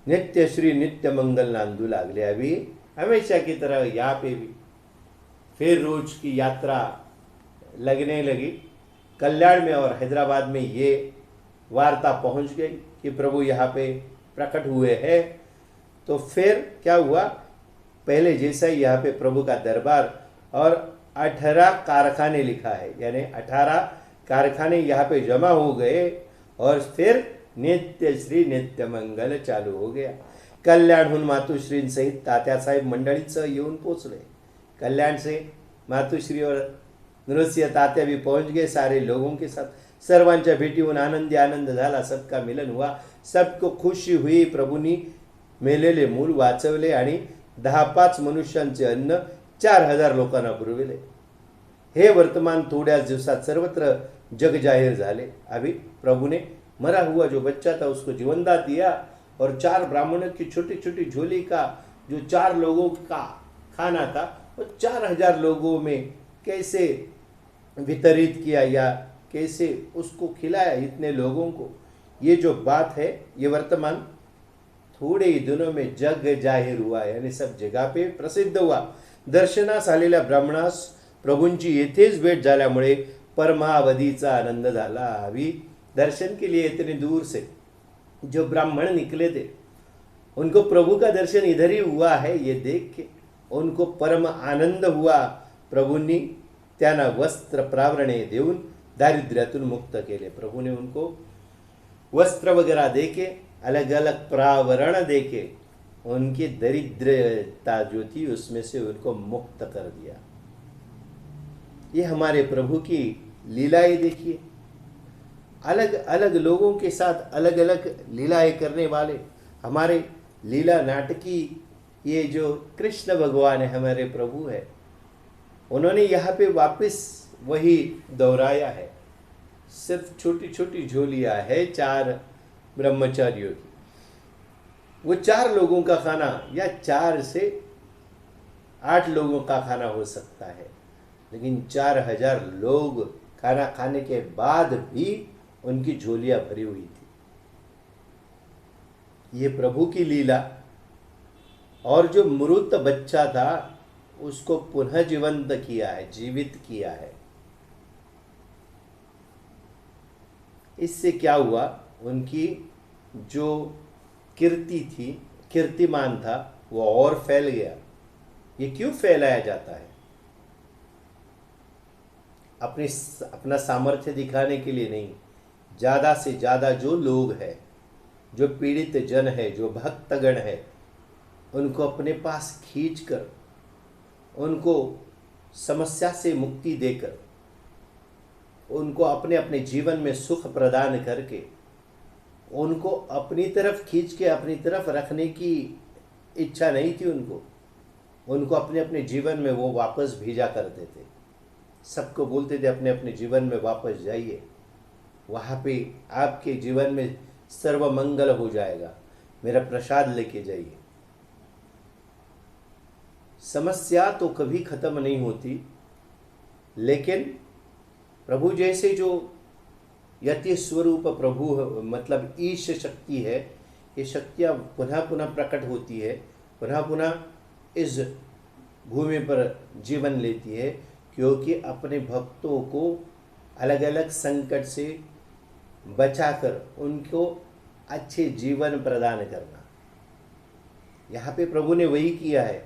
नित्यश्री नित्य मंगल नांदू लागले. अभी हमेशा की तरह यहाँ पे भी फिर रोज की यात्रा लगने लगी. कल्याण में और हैदराबाद में ये वार्ता पहुंच गई कि प्रभु यहाँ पे प्रकट हुए हैं. तो फिर क्या हुआ, पहले जैसा ही यहाँ पे प्रभु का दरबार और 18 कारखाने लिखा है, यानी 18 कारखाने यहाँ पे जमा हो गए और फिर नित्य श्री नित्य मंगल चालू हो गया. कल्याणहून मातुश्रींसहित तात्यासाहेब मंडळीसह येऊन पोचले. कल्याण से मातुश्री और नृसिंह तात्या भी पहुंच गए सारे लोगों के साथ. सर्वांच्या भेटीहून आनंदी आनंद झाला. सबका मिलन हुआ, सबको खुशी हुई. प्रभूंनी मेलेले मूल वाचवले आणि 10-5 मनुष्यांचे अन्न 4000 लोकांना पुरविले. हे वर्तमान थोड्याच दिवसात सर्वत्र जग जाहीर झाले. अभी प्रभु ने मरा हुआ जो बच्चा था उसको जीवनदान दिया और 4 ब्राह्मणों की छोटी छोटी झोली का जो 4 लोगों का खाना था वो 4000 लोगों में कैसे वितरित किया या कैसे उसको खिलाया इतने लोगों को. ये जो बात है ये वर्तमान थोड़े ही दिनों में जग जाहीर हुआ, यानी सब जगह पे प्रसिद्ध हुआ. दर्शनास आलेल्या ब्राह्मणास प्रभूंची येथेच भेट झाल्यामुळे परमावधीचा आनंद झाला. अभी दर्शन के लिए इतने दूर से जो ब्राह्मण निकले थे उनको प्रभु का दर्शन इधर ही हुआ है ये देख के उनको परम आनंद हुआ. प्रभूंनी त्यांना वस्त्र प्रावरणे देऊन दारिद्र्यातून मुक्त केले. प्रभु ने उनको वस्त्र वगैरह देके अलग अलग प्रावरण देके उनकी दरिद्रता जो थी उसमें से उनको मुक्त कर दिया. ये हमारे प्रभु की लीलाएं देखिए. अलग अलग लोगों के साथ अलग अलग लीलाएं करने वाले हमारे लीला नाटकी ये जो कृष्ण भगवान है हमारे प्रभु है, उन्होंने यहाँ पे वापस वही दोहराया है. सिर्फ छोटी छोटी झोलियां है 4 ब्रह्मचारियों की। वो 4 लोगों का खाना या 4 से 8 लोगों का खाना हो सकता है, लेकिन 4000 लोग खाना खाने के बाद भी उनकी झोलियां भरी हुई थी। ये प्रभु की लीला। और जो मृत बच्चा था उसको पुनः जीवंत किया है, जीवित किया है। इससे क्या हुआ, उनकी जो कीर्ति थी, कीर्तिमान था, वो और फैल गया। ये क्यों फैलाया जाता है? अपना सामर्थ्य दिखाने के लिए नहीं, ज़्यादा से ज़्यादा जो लोग हैं, जो पीड़ित जन है, जो भक्तगण है, उनको अपने पास खींचकर, उनको समस्या से मुक्ति देकर, उनको अपने अपने जीवन में सुख प्रदान करके, उनको अपनी तरफ खींच के अपनी तरफ रखने की इच्छा नहीं थी उनको अपने अपने जीवन में वो वापस भेजा करते थे। सबको बोलते थे अपने अपने जीवन में वापस जाइए, वहाँ पे आपके जीवन में सर्व मंगल हो जाएगा, मेरा प्रसाद लेके जाइए। समस्या तो कभी खत्म नहीं होती, लेकिन प्रभु जैसे जो यति स्वरूप प्रभु मतलब ईश शक्ति है, ये शक्तियाँ पुनः पुनः प्रकट होती है, पुनः पुनः इस भूमि पर जीवन लेती है, क्योंकि अपने भक्तों को अलग अलग संकट से बचाकर उनको अच्छे जीवन प्रदान करना। यहाँ पे प्रभु ने वही किया है।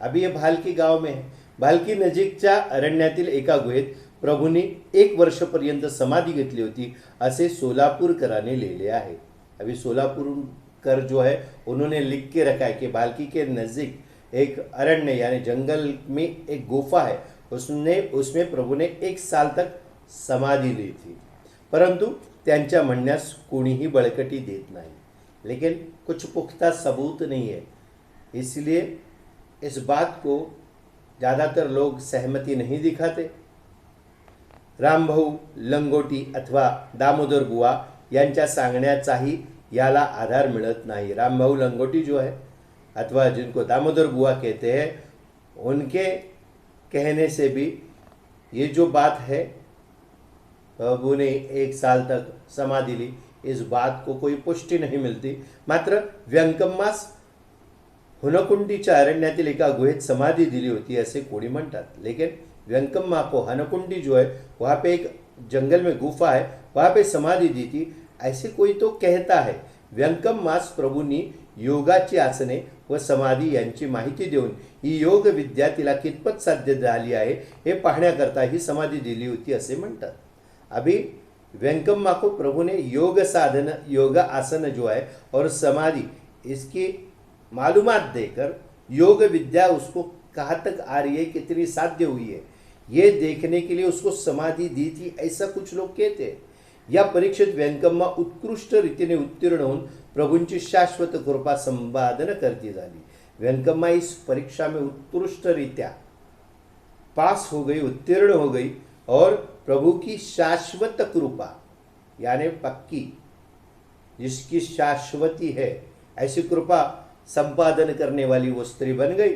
अभी ये भालकी गाव में है। भालकी नजीकच्या अरण्यातील एका गुहेत प्रभूने 1 वर्षपर्यंत समाधी घेतली होती, असे सोलापूरकरांनी लिहिले आहे। अभी सोलापूरकर जो है उन्होंने लिख के रखा है कि भालकी के नज़दीक एक अरण्य यानी जंगल में एक गुफा है, उसमें प्रभु ने 1 साल तक समाधि ली थी, परंतु त्यांच्या म्हणण्यास कोणीही बळकटी देत नाही, लेकिन कुछ पुख्ता सबूत नहीं है, इसलिए इस बात को ज़्यादातर लोग सहमति नहीं दिखाते। रामभाऊ लंगोटी अथवा दामोदर बुवा यांच्या सांगण्याचाही याला आधार मिळत नहीं। रामभाऊ लंगोटी जो है अथवा जिनको दामोदर बुआ कहते हैं, उनके कहने से भी ये जो बात है प्रभु ने 1 साल तक समाधि ली, इस बात को कोई पुष्टि नहीं मिलती। मात्र व्यंकम्मास हनकुंडीच्या अरण्यातील एका गुहेत समाधि दिली होती असे कोणी म्हणतात, लेकिन व्यंकम्मा को हनकुंडी जो है वहाँ पे एक जंगल में गुफा है, वहाँ पे समाधि दी थी ऐसे कोई तो कहता है। व्यंकम्मास प्रभूंनी योगाची आसने व समाधी यांची माहिती देऊन ही योग विद्या तिला कितपत साध्य झाली आहे हे पाहण्याकरता ही समाधी दिली होती असे म्हणतात। अभी व्यंकम्मा को प्रभु ने योग साधन, योग आसन जो है और समाधि, इसकी मालूमात देकर योग विद्या उसको कहाँ तक आ रही है, कितनी साध्य हुई है, ये देखने के लिए उसको समाधि दी थी, ऐसा कुछ लोग कहते हैं। या परीक्षेत व्यंकम्मा उत्कृष्ट रीतीने उत्तीर्ण होऊन प्रभूंची शाश्वत कृपा संपादन करती झाली। व्यंकम्मा इस परीक्षा में उत्कृष्ट रीत्या पास हो गई, उत्तीर्ण हो गई, और प्रभु की शाश्वत कृपा यानी पक्की, जिसकी शाश्वती है, ऐसी कृपा संपादन करने वाली वो स्त्री बन गई।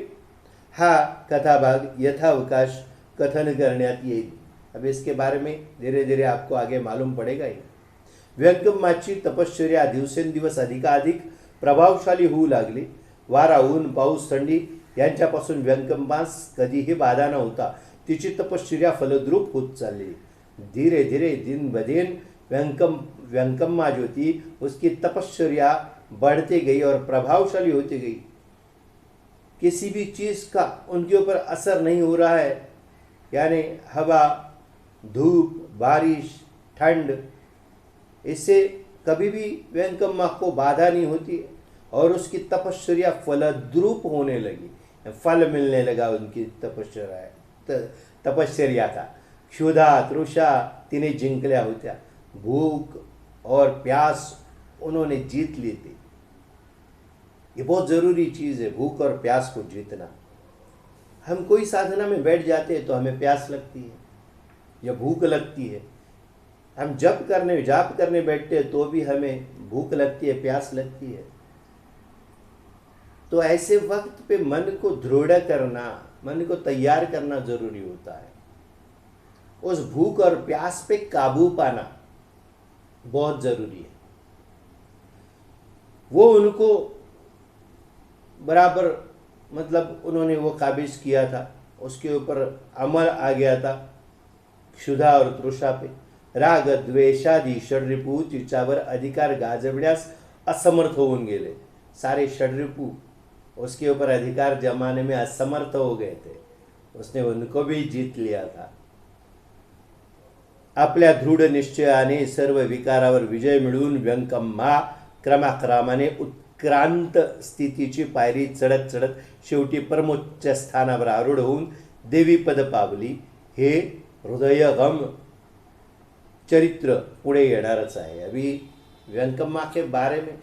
हा कथाभाग यथावकाश कथन करण्यात येईल। अब इसके बारे में धीरे धीरे आपको आगे मालूम पड़ेगा ही। व्यंकम्माची तपश्चर्या दिवसेंदिवस अधिकाधिक प्रभावशाली होऊ लागली। वारा, ऊन, पाऊस, थंडी यांच्यापासून व्यंकम्मास कधीही बाधा नव्हता। तिची तपश्चर्या फलद्रूप होत चालली। धीरे धीरे दिन ब दिन व्यंकम्मा जो थी उसकी तपश्चर्या बढ़ती गई और प्रभावशाली होती गई। किसी भी चीज़ का उनके ऊपर असर नहीं हो रहा है, यानी हवा, धूप, बारिश, ठंड, इससे कभी भी व्यंकम्मा को बाधा नहीं होती और उसकी तपश्चर्या फलद्रूप होने लगी, फल मिलने लगा उनकी तपश्चर्या का। क्षुधा, तृषा तिने जिंकल्या होत्या, भूख और प्यास उन्होंने जीत ली थी। ये बहुत ज़रूरी चीज़ है, भूख और प्यास को जीतना। हम कोई साधना में बैठ जाते हैं तो हमें प्यास लगती है या भूख लगती है, हम जाप करने बैठते हैं तो भी हमें भूख लगती है, प्यास लगती है। तो ऐसे वक्त पे मन को दृढ़ करना, मन को तैयार करना जरूरी होता है। उस भूख और प्यास पे काबू पाना बहुत जरूरी है। वो उनको बराबर मतलब उन्होंने वो काबिज किया था, उसके ऊपर अमल आ गया था क्षुधा और तृषा पे। राग द्वेषादी षड्रिपू तिच्यावर अधिकार गाजवण्यास असमर्थ होऊन गेले। सारे षड्रिपू उसके ऊपर अधिकार जमाने में असमर्थ हो गए थे, उसने उनको भी जीत लिया था। आपल्या दृढ निश्चयाने सर्व विकारावर विजय मिळवून व्यंकम्मा क्रमाक्रमाने उत्क्रांत स्थितीची पायरी चढत चढत शेवटी परमोच्च स्थानावर आरूढ होऊन देवीपद पावली। हे हृदयगम चरित्र पुढे येणारच आहे। अभी व्यंकम्मा के बारे में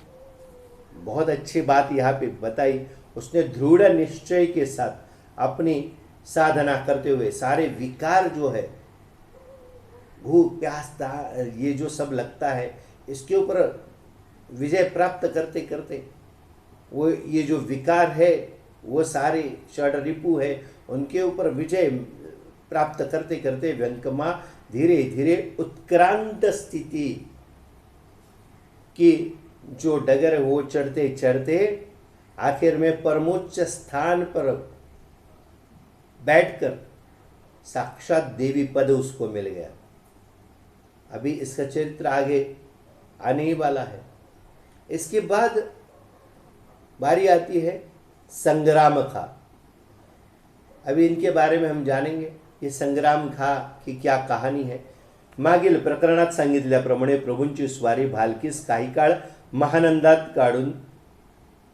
बहुत अच्छी बात यहाँ पे बताई। उसने दृढ़ निश्चय के साथ अपनी साधना करते हुए सारे विकार जो है, भूख प्यास ये जो सब लगता है, इसके ऊपर विजय प्राप्त करते करते वो ये जो विकार है, वो सारे षड्रिपु है, उनके ऊपर विजय प्राप्त करते करते व्यंकम्मा धीरे धीरे उत्क्रांत स्थिति की जो डगर है वो चढ़ते चढ़ते आखिर में परमोच्च स्थान पर बैठकर साक्षात देवी पद उसको मिल गया। अभी इसका चरित्र आगे आने ही वाला है। इसके बाद बारी आती है संग्राम खा। अभी इनके बारे में हम जानेंगे ये संग्राम खा की क्या कहानी है। मागील प्रकरणात सांगितल्याप्रमाणे प्रभूंची स्वारी भालकीस काही काळ महानंदात काढून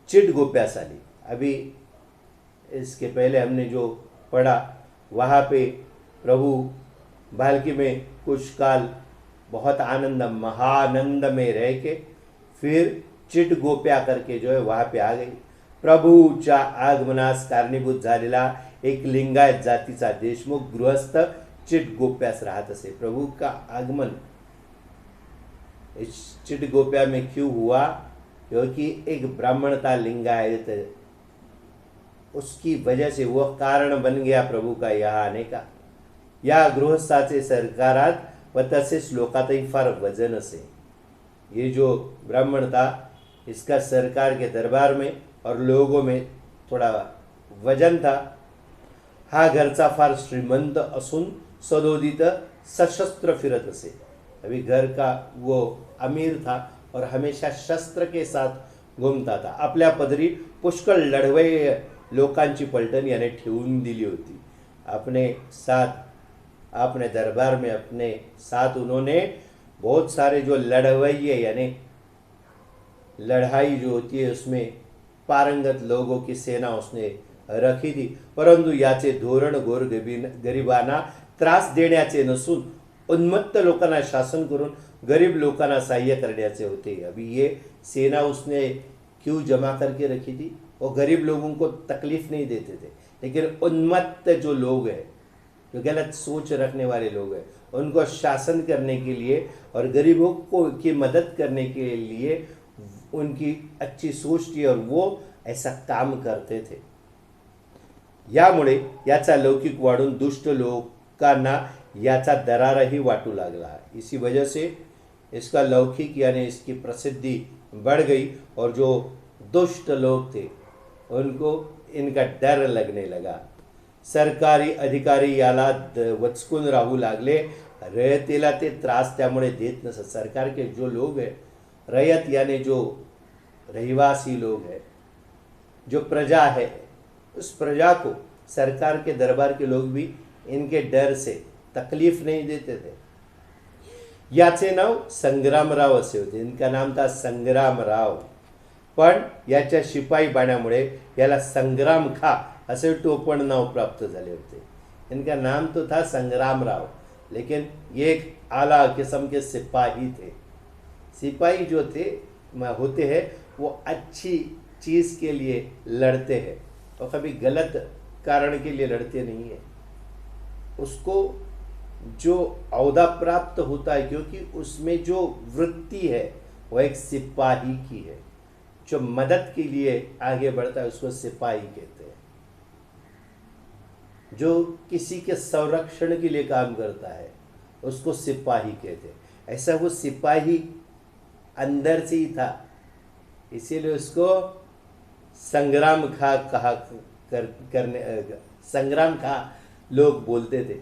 चिटगोप्यास आली। अभी इसके पहले हमने जो पढ़ा वहाँ पे प्रभु भालकी में कुछ काल बहुत आनंद महानंद में रह के फिर चिटगोप्या करके जो है वहाँ पे आ गई। प्रभूच्या आगमनास कारणीभूत झालेला एक लिंगायत जातीचा देशमुख गृहस्थ चिटगोप्यास राहत असे। प्रभु का आगमन इस चिटगोप्या में क्यों हुआ? क्योंकि एक ब्राह्मणता लिंगायत उसकी वजह से वो कारण बन गया प्रभु का यहाँ आने का। या गृहस्थाचे सरकारात व तसेच लोकातही फार वजन असे। ये जो ब्राह्मण था इसका सरकार के दरबार में और लोगों में थोड़ा वजन था। हा घरचा फार श्रीमंत असून सदोदित सशस्त्र फिरत असे। अभी घर का वो अमीर था और हमेशा शस्त्र के साथ घूमता था। आपल्या पदरी पुष्कळ लढवय्ये लोकांची पलटण याने ठेवून दिली होती। अपने दरबार में अपने साथ उन्होंने बहुत सारे जो लड़वैये यानी लड़ाई जो होती है उसमें पारंगत लोगों की सेना उसने रखी थी। परंतु याचे धोरण गरिबांना त्रास देण्याचे नसून उन्मत्त लोकांना शासन करून गरीब लोकांना सहाय्य करण्याचे होते। अभी ये सेना उसने क्यों जमा करके रखी थी? वो गरीब लोगों को तकलीफ नहीं देते थे, लेकिन उन्मत्त जो लोग हैं, जो गलत सोच रखने वाले लोग हैं, उनको शासन करने के लिए और गरीबों को की मदद करने के लिए उनकी अच्छी सोच थी और वो ऐसा काम करते थे। यामुळे याचा लौकिक वाढून दुष्ट लोकांना याचा दरारही वाटू लागला। इसी वजह से इसका लौकिक यानी इसकी प्रसिद्धि बढ़ गई और जो दुष्ट लोग थे उनको इनका डर लगने लगा। सरकारी अधिकारी याला वचकून राहू लागले। रयतेला ते त्रास त्यामुळे देत नसत। सरकार के जो लोग हैं, रयत यानी जो रहिवासी लोग हैं, जो प्रजा है, उस प्रजा को सरकार के दरबार के लोग भी इनके डर से तकलीफ नहीं देते थे। याचे नाव संग्रामराव असे होते। इनका नाम था संग्रामराव, पण याच्या शिपाई बाण्यामुळे याला संग्राम खा असे टोपण नाव प्राप्त झाले होते। इनका नाम तो था संग्रामराव, लेकिन ये एक आला किस्म के सिपाही थे। सिपाही जो थे होते हैं वो अच्छी चीज़ के लिए लड़ते हैं और कभी गलत कारण के लिए लड़ते नहीं है। उसको जो औहदा प्राप्त होता है, क्योंकि उसमें जो वृत्ति है वह एक सिपाही की है। जो मदद के लिए आगे बढ़ता है उसको सिपाही कहते हैं। जो किसी के संरक्षण के लिए काम करता है उसको सिपाही कहते हैं। ऐसा वो सिपाही अंदर से ही था, इसीलिए उसको संग्राम खा कहा करने संग्राम खा लोग बोलते थे।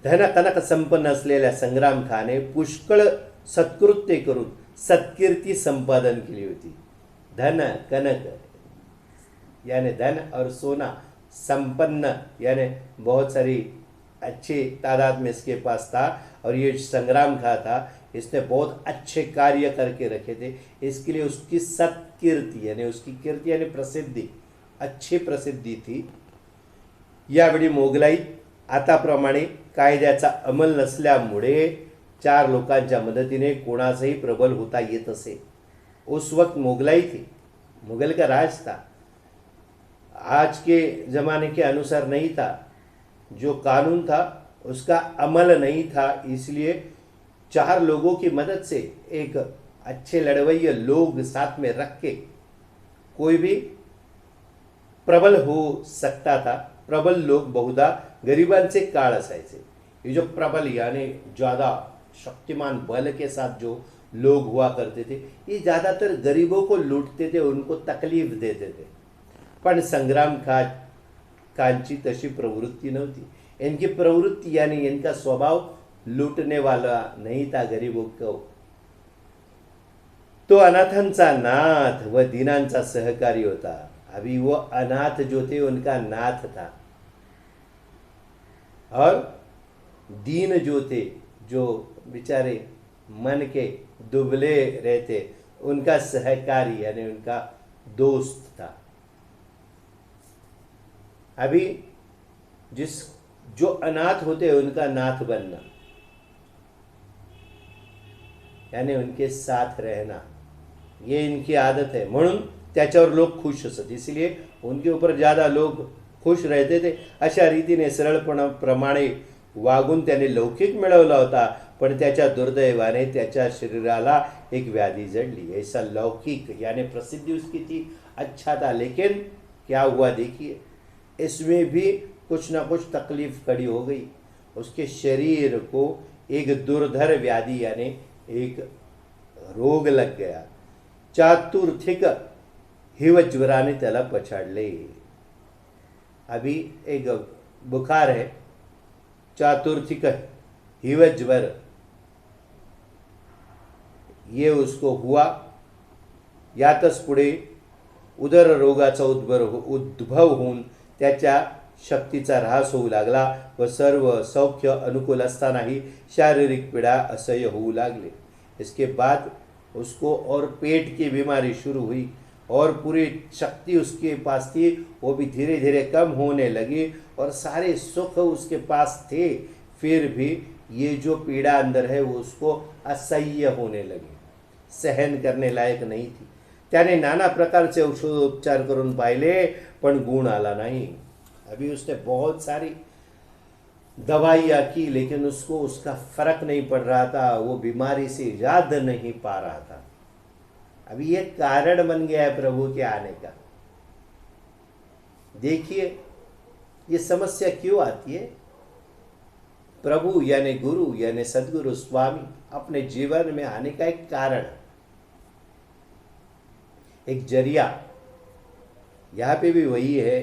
धन कनक संपन्न असलेल्या संग्राम खाने पुष्कळ सत्कृत्य करून सत्कीर्ती संपादन केली होती। धन कनक यानी धन और सोना, संपन्न यानी बहुत सारी अच्छी तादाद में इसके पास था, और ये संग्राम खा था, इसने बहुत अच्छे कार्य करके रखे थे, इसके लिए उसकी सत्कीर्ती यानी उसकी कीर्ती यानी प्रसिद्धी, अच्छी प्रसिद्धी थी। यावेळी मोगलाई आताप्रमाणे कायद्याचा अंमल नसल्यामुळे 4 लोकांच्या मदतीने कोणाचाही प्रबल होता येत असे। उस वक्त मोगलाई थी, मुगल का राज था, आज के ज़माने के अनुसार नहीं था। जो कानून था उसका अमल नहीं था, इसलिए 4 लोगों की मदद से एक अच्छे लड़वैये लोग साथ में रख के कोई भी प्रबल हो सकता था। प्रबल लोग बहुधा गरिबांचे काळ असायचे। ये जो प्रबल यानी ज़्यादा शक्तिमान बल के साथ जो लोग हुआ करते थे, ये ज़्यादातर गरीबों को लूटते थे, उनको तकलीफ देते थे। पण संग्राम खांची तशी प्रवृत्ति नव्हती। इनकी प्रवृत्ति यानी इनका स्वभाव लूटने वाला नहीं था गरीबों को। तो अनाथांचा नाथ व दीनांचा सहकारी होता। अभी वो अनाथ जो थे उनका नाथ था, और दीन जो थे, जो बेचारे मन के दुबले रहते, उनका सहकारी यानी उनका दोस्त था। अभी जो अनाथ होते हैं उनका नाथ बनना यानी उनके साथ रहना, ये इनकी आदत है, म्हणून त्याच्यावर लोग खुश असत, इसलिए उनके ऊपर ज़्यादा लोग खुश रहते थे। अशा रीतीने सरळपणाप्रमाणे वागून त्याने लौकिक मिळवला होता, पण त्याच्या दुर्दैवाने त्याच्या शरीराला एक व्याधि जडली। ऐसा लौकिक यानी प्रसिद्धि उसकी थी, अच्छा था, लेकिन क्या हुआ देखिए, इसमें भी कुछ ना कुछ तकलीफ खड़ी हो गई। उसके शरीर को एक दुर्धर व्याधि यानी एक रोग लग गया। चातुर्थिक हिवज्वराने त्याला पछाडले। अभी एक बुखार है, चातुर्थिक हिवज्वर, ये उसको हुआ। यातच पुढे उदर रोगाचा उद्भव होऊन त्याच्या शक्तीचा ऱ्हास होऊ लागला व सर्व सौख्य अनुकूल असतानाही शारीरिक पीड़ा असह्य होऊ लागले। इसके बाद उसको और पेट की बीमारी शुरू हुई, और पूरी शक्ति उसके पास थी वो भी धीरे धीरे कम होने लगी, और सारे सुख उसके पास थे, फिर भी ये जो पीड़ा अंदर है वो उसको असह्य होने लगी, सहन करने लायक नहीं थी। त्याने नाना प्रकारचे औषधोपचार करून पाहिले, पण गुण आला नहीं। अभी उसने बहुत सारी दवाइयाँ की, लेकिन उसको उसका फर्क नहीं पड़ रहा था, वो बीमारी से याद नहीं पा रहा था। अभी ये कारण बन गया है प्रभु के आने का। देखिए ये समस्या क्यों आती है। प्रभु यानी गुरु यानी सदगुरु स्वामी अपने जीवन में आने का एक कारण, एक जरिया। यहाँ पे भी वही है,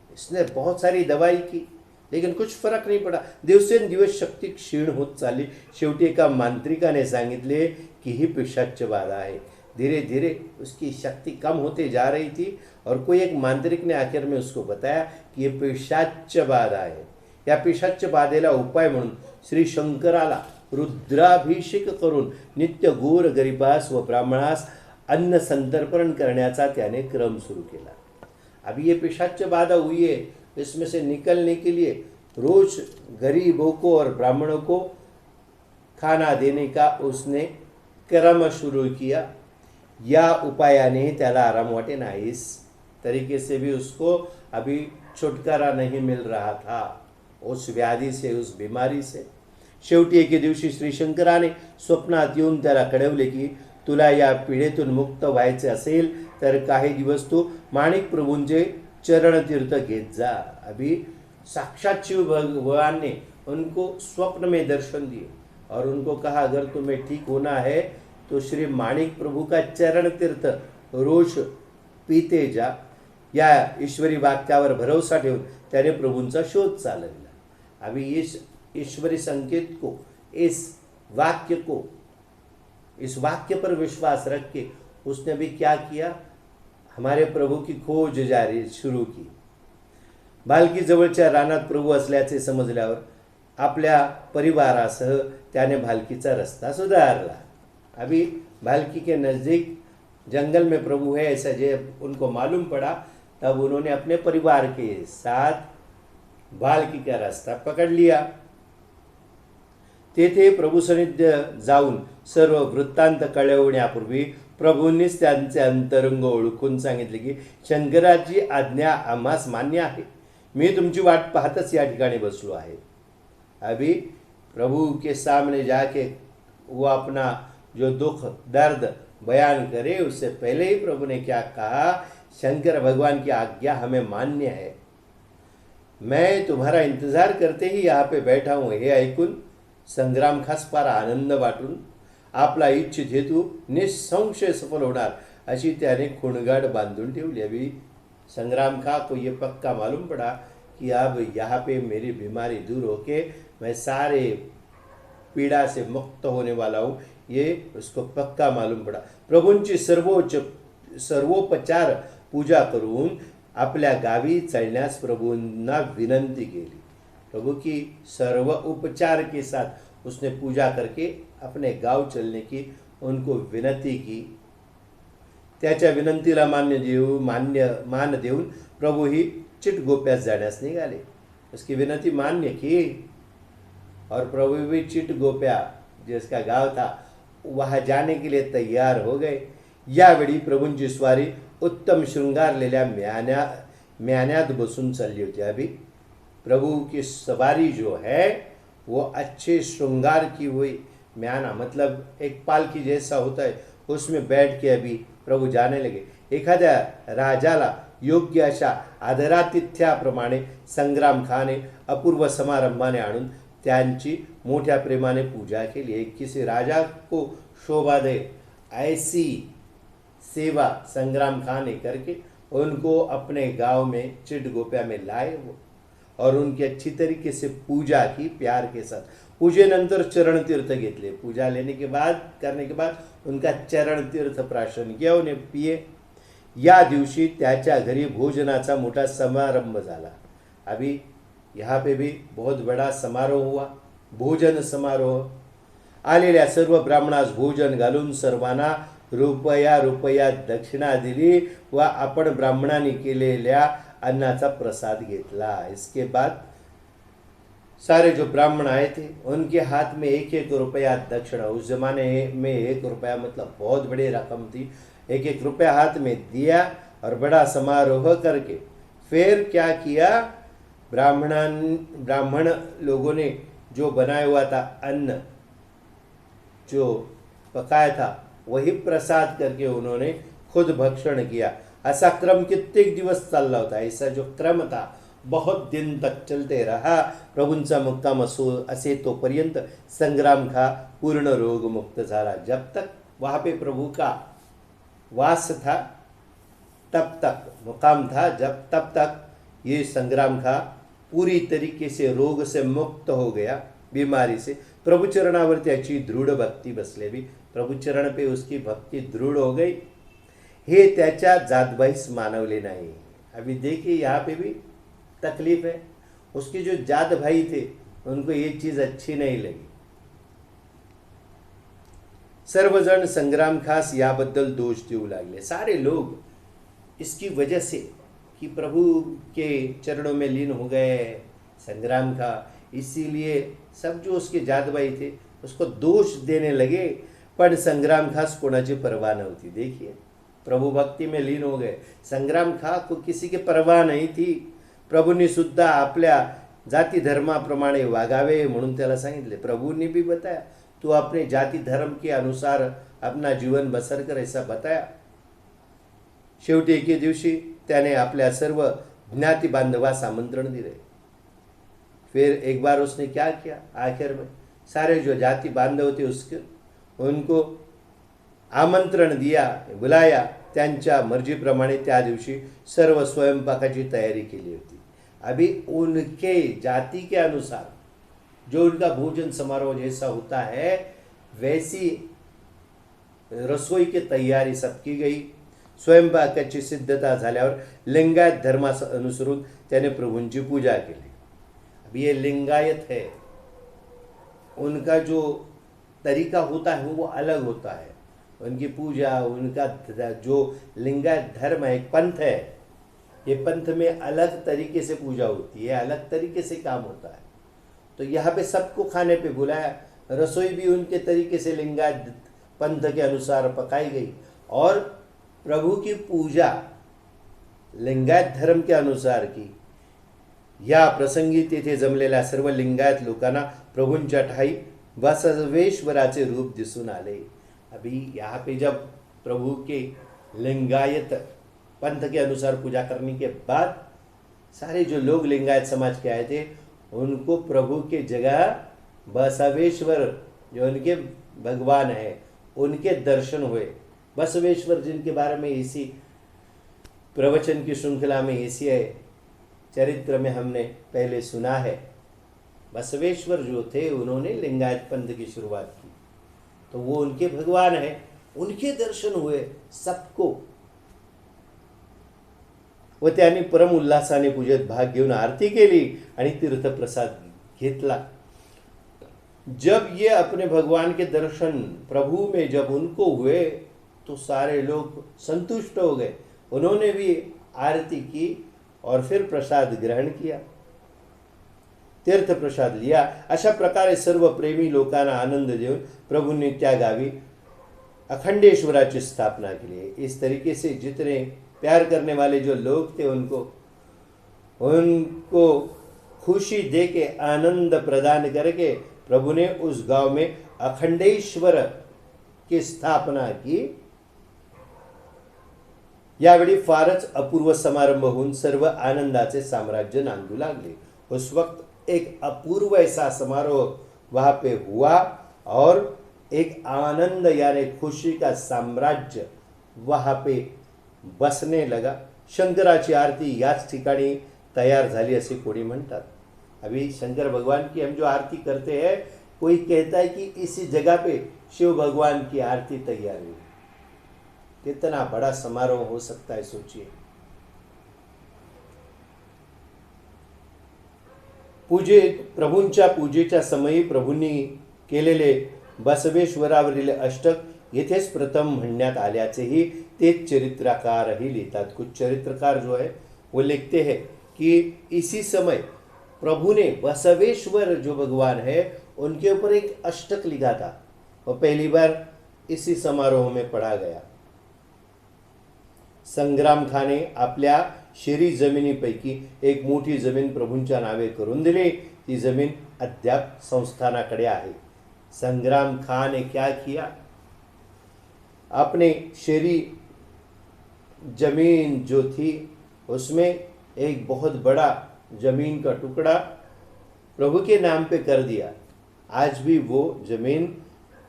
इसने बहुत सारी दवाई की लेकिन कुछ फरक नहीं पड़ा। दिवसेंदिवस शक्ती क्षीण होत चालली। शेवटी एका मांत्रिकाने सांगितले की ही पिशाच्य बाधा आहे। धीरे धीरे उसकी शक्ति कम होते जा रही थी, और कोई एक मांत्रिक ने आखिर में उसको बताया कि ये पिशाच्य बाधा है। या पिशाच्य बाधेला उपाय म्हणून श्री शंकराला रुद्राभिषेक करून नित्य गोर गरिबास व ब्राह्मणास अन्न संतर्पण करण्याचा त्याने क्रम सुरू केला। अभी ये पिशाच्य बाधा हुई है, इसमें से निकलने के लिए रोज गरीबों को और ब्राह्मणों को खाना देने का उसने क्रम शुरू किया। या उपायाने त्याला आराम वाटेना, इस तरीके से भी उसको अभी छुटकारा नहीं मिल रहा था। उस व्याधी से, उस बीमारी से. शेवटी एके दिवशी श्री शंकराने स्वप्नात येऊन त्याला कळवले की तुला या पीडेतून मुक्त व्हायचे असेल तर काही दिवस तू माणिक प्रभूंचे चरणतीर्थ घेत जा. अभी साक्षात शिव भगवान ने उनको स्वप्न में दर्शन दिए और उनको कहा अगर तुम्हें ठीक होना है तो श्री माणिक प्रभु का चरण तीर्थ रोज पीते जा. या ईश्वरी वाक्यावर भरोसा ठेवून त्याने प्रभूंचा शोध चालवला. अभी इस ईश्वरी संकेत को, इस वाक्य पर विश्वास रख के उसने भी क्या किया, हमारे प्रभू की खोज जारी शुरू की. भालकी जवळच्या रानात प्रभू असल्याचे समजल्यावर आपल्या परिवारासह त्याने भालकीचा रस्ता सुधारला. अभी भालकी के नज़दीक जंगल में प्रभु है ऐसा जब उनको मालूम पड़ा तब उन्होंने अपने परिवार के साथ भालकी का रास्ता पकड़ लिया. तेथे प्रभू सानिध्य जाऊन सर्व वृत्तांत कळवण्यापूर्वी प्रभूंनीच त्यांचे अंतरंग ओळखून सांगितले की शंकराची आज्ञा आम्हास मान्य आहे. मी तुमची वाट पाहतच या ठिकाणी बसलो आहे. अभी प्रभु के सामने जाके वो अपना जो दुख दर्द बयान करे उससे पहले ही प्रभु ने क्या कहा, शंकर भगवान की आज्ञा हमें मान्य है. मैं तुम्हारा इंतजार करते ही यहाँ पे बैठा हूँ. हे ऐकून संग्राम खास फार आनंद वाटून आपला इच्छित हेतू निसंशय सफल होणार अशी त्याने खुणगाड बांधून ठेवली. अभी संग्राम खा को ये पक्का मालूम पड़ा कि अब यहाँ पे मेरी बीमारी दूर होके मैं सारे पीड़ा से मुक्त होने वाला हूँ, ये उसको पक्का मालूम पड़ा. प्रभूंची सर्वोपचार पूजा करून आपल्या गावी चलण्यास प्रभूंना विनंती केली. प्रभु की सर्व उपचार के साथ उसने पूजा करके अपने गांव चलने की उनको विनती की. त्याच्या विनंतीला मान देऊन प्रभु ही चिटगोप्यास जाण्यास निघाले. उसकी विनती मान्य की और प्रभु भी चिटगोप्या जिसका गांव था वहाँ जाने के लिए तैयार हो गए. यावेळी प्रभूंची स्वारी उत्तम शृंगारलेल्या म्यान्यात बसून चालली होती. अभी प्रभु की सवारी जो है वो अच्छे श्रृंगार की हुई म्याना मतलब एक पालकी जैसा होता है उसमें बैठ के अभी प्रभु जाने लगे. एखाद्या राजाला योग्य अशा आदरातिथ्याप्रमाणे संग्राम खाने अपूर्व समारंभाने आणून त्यांची मोठ्या प्रेमाने पूजा केली. किसी राजा को शोभा दे ऐसी सेवा संग्राम खान ने करके उनको अपने गांव में चिटगोप्या में लाए वो और उनकी अच्छी तरीके से पूजा की प्यार के साथ. पूजेनंतर चरण तीर्थ घेतले. पूजा करने के बाद उनका चरण तीर्थ प्राशन किया, उन्हें पिए. या दिवशी त्याच्या घरी भोजनाचा मोठा समारंभ झाला. अभी यहाँ पे भी बहुत बड़ा समारोह हुआ, भोजन समारोह. आलेल्या सर्व ब्राह्मणास भोजन घालून सर्वांना रुपया दक्षिणा दिली व आपण ब्राह्मणांनी केलेल्या अन्नाचा प्रसाद घेतला. इसके बाद सारे जो ब्राह्मण आए थे उनके हाथ में 1-1 रुपया दक्षिणा. उस जमाने में 1 रुपया मतलब बहुत बड़ी रकम थी. 1-1 रुपया हाथ में दिया और बड़ा समारोह करके फिर क्या किया, ब्राह्मण लोगों ने जो बनाया हुआ था अन्न जो पकाया था वही प्रसाद करके उन्होंने खुद भक्षण किया. ऐसा क्रम कित्येक दिवस चालला होता. ऐसा जो क्रम था बहुत दिन तक चलते रहा. प्रभूंचा मुक्काम असे तोपर्यंत संग्राम खा पूर्ण रोग मुक्त झाला. जब तक वहाँ पे प्रभु का वास था तब तक मुकाम था, तब तक ये संग्राम खा पूरी तरीके से रोग से मुक्त हो गया, बीमारी से. प्रभु चरणावर त्याची दृढ़ भक्ति बसले भी प्रभु चरण पे उसकी भक्ति दृढ़ हो गई. हे त्याच्या जातभाईस मानवले नाही. अभी देखिए यहाँ पे भी तकलीफ है. उसके जो जात भाई थे उनको ये चीज़ अच्छी नहीं लगी. सर्वजण संग्राम खास याबद्दल दोष देऊ लागले. सारे लोग इसकी वजह से कि प्रभु के चरणों में लीन हो गए संग्राम खा, इसीलिए सब जो उसके जात भाई थे उसको दोष देने लगे. पण संग्राम खास कोणाची परवाह नव्हती. देखिए प्रभु भक्ति में लीन हो गए. संग्राम खा को किसी की परवाह नहीं थी. प्रभूंनी सुद्धा आपल्या जाती धर्माप्रमाणे वागावे म्हणून त्याला सांगितले। प्रभुनी भी बताया, तू अपने जाति धर्म के अनुसार अपना जीवन बसर कर, ऐसा बताया। शेवटी एके दिवशी त्याने आपल्या सर्व ज्ञाति बांधवास आमंत्रण दिले। फिर एक बार उसने क्या किया, आखिर में सारे जो जाति बांधव थे उनको आमंत्रण दिया, बुलाया। त्यांच्या मर्जीप्रमाणे त्या दिवशी सर्व स्वयंपाकाची तयारी केली होती। अभी उनके जाति के अनुसार जो उनका भोजन समारोह जैसा होता है वैसी रसोई की तयारी सब की गई। स्वयंपाकाची सिद्धता झाल्यावर लिंगायत धर्मास अनुसरून त्याने प्रभूंची पूजा केली। अब ये लिंगायत है, उनका जो तरीका होता है वो अलग होता है। उनकी पूजा, उनका जो लिंगायत धर्म है, एक पंथ है, ये पंथ में अलग तरीके से पूजा होती है, अलग तरीके से काम होता है। तो यहाँ पे सबको खाने पे बुलाया, रसोई भी उनके तरीके से लिंगायत पंथ के अनुसार पकाई गई और प्रभु की पूजा लिंगायत धर्म के अनुसार की। या प्रसंगी तेथे जमलेल्या सर्व लिंगायत लोकांना प्रभूंच्या ठाई बसवेश्वराचे रूप दिसून आले। अभी यहाँ पे जब प्रभु के लिंगायत पंथ के अनुसार पूजा करने के बाद सारे जो लोग लिंगायत समाज के आए थे उनको प्रभु के जगह बसवेश्वर जो उनके भगवान है उनके दर्शन हुए। बसवेश्वर जिनके बारे में इसी प्रवचन की श्रृंखला में इसी चरित्र में हमने पहले सुना है। बसवेश्वर जो थे उन्होंने लिंगायत पंथ की शुरुआत की, तो वो उनके भगवान हैं, उनके दर्शन हुए सबको। व त्यांनी परम उल्हासाने पूजेत भाग घेऊन आरती केली आणि तीर्थप्रसाद घेतला। जब ये अपने भगवान के दर्शन प्रभु में जब उनको हुए तो सारे लोग संतुष्ट हो गए। उन्होंने भी आरती की और फिर प्रसाद ग्रहण किया, तीर्थ प्रसाद लिया। अशा प्रकारे सर्व प्रेमी लोकांना आनंद देऊन प्रभूंनी त्या गावी अखंडेश्वराची स्थापना केली। इस तरीके से जितने प्यार करने वाले जो लोग थे उनको खुशी दे के आनंद प्रदान करके प्रभु ने उस गांव में अखंडेश्वर की स्थापना की। यावेळी फारच अपूर्व समारंभ होऊन सर्व आनंदाचे साम्राज्य नांदू लागले। उस वक्त एक अपूर्व ऐसा समारोह वहां पे हुआ और एक आनंद यानी खुशी का साम्राज्य वहां पे बसने लगा। शंकराची आरती याच ठिकाणी तैयार झाली असे कोणी म्हणतात। अभी शंकर भगवान की हम जो आरती करते हैं, कोई कहता है कि इसी जगह पे शिव भगवान की आरती तैयार हुई। कितना बड़ा समारोह हो सकता है, सोचिए। प्रभूंच्या पूजेच्या समयी प्रभूंनी केलेले बसवेश्वरावरील अष्टक येथेच प्रथम म्हणण्यात आल्याचेही ते चरित्रकारही लिहितात। कुछ चरित्रकार जो है वो लिखते हैं कि इसी समय प्रभु ने बसवेश्वर जो भगवान है उनके ऊपर एक अष्टक लिखा था और पहली बार इसी समारोह में पढ़ा गया। संग्राम खाने आपल्या शेरी जमिनीपैकी एक मोठी जमीन प्रभूंच्या नावे करून दिली। ती जमीन अद्याप संस्थानाकडे आहे। संग्राम खान ने क्या किया, अपने शेरी जमीन जो थी उसमें एक बहुत बड़ा जमीन का टुकड़ा प्रभु के नाम पे कर दिया। आज भी वो जमीन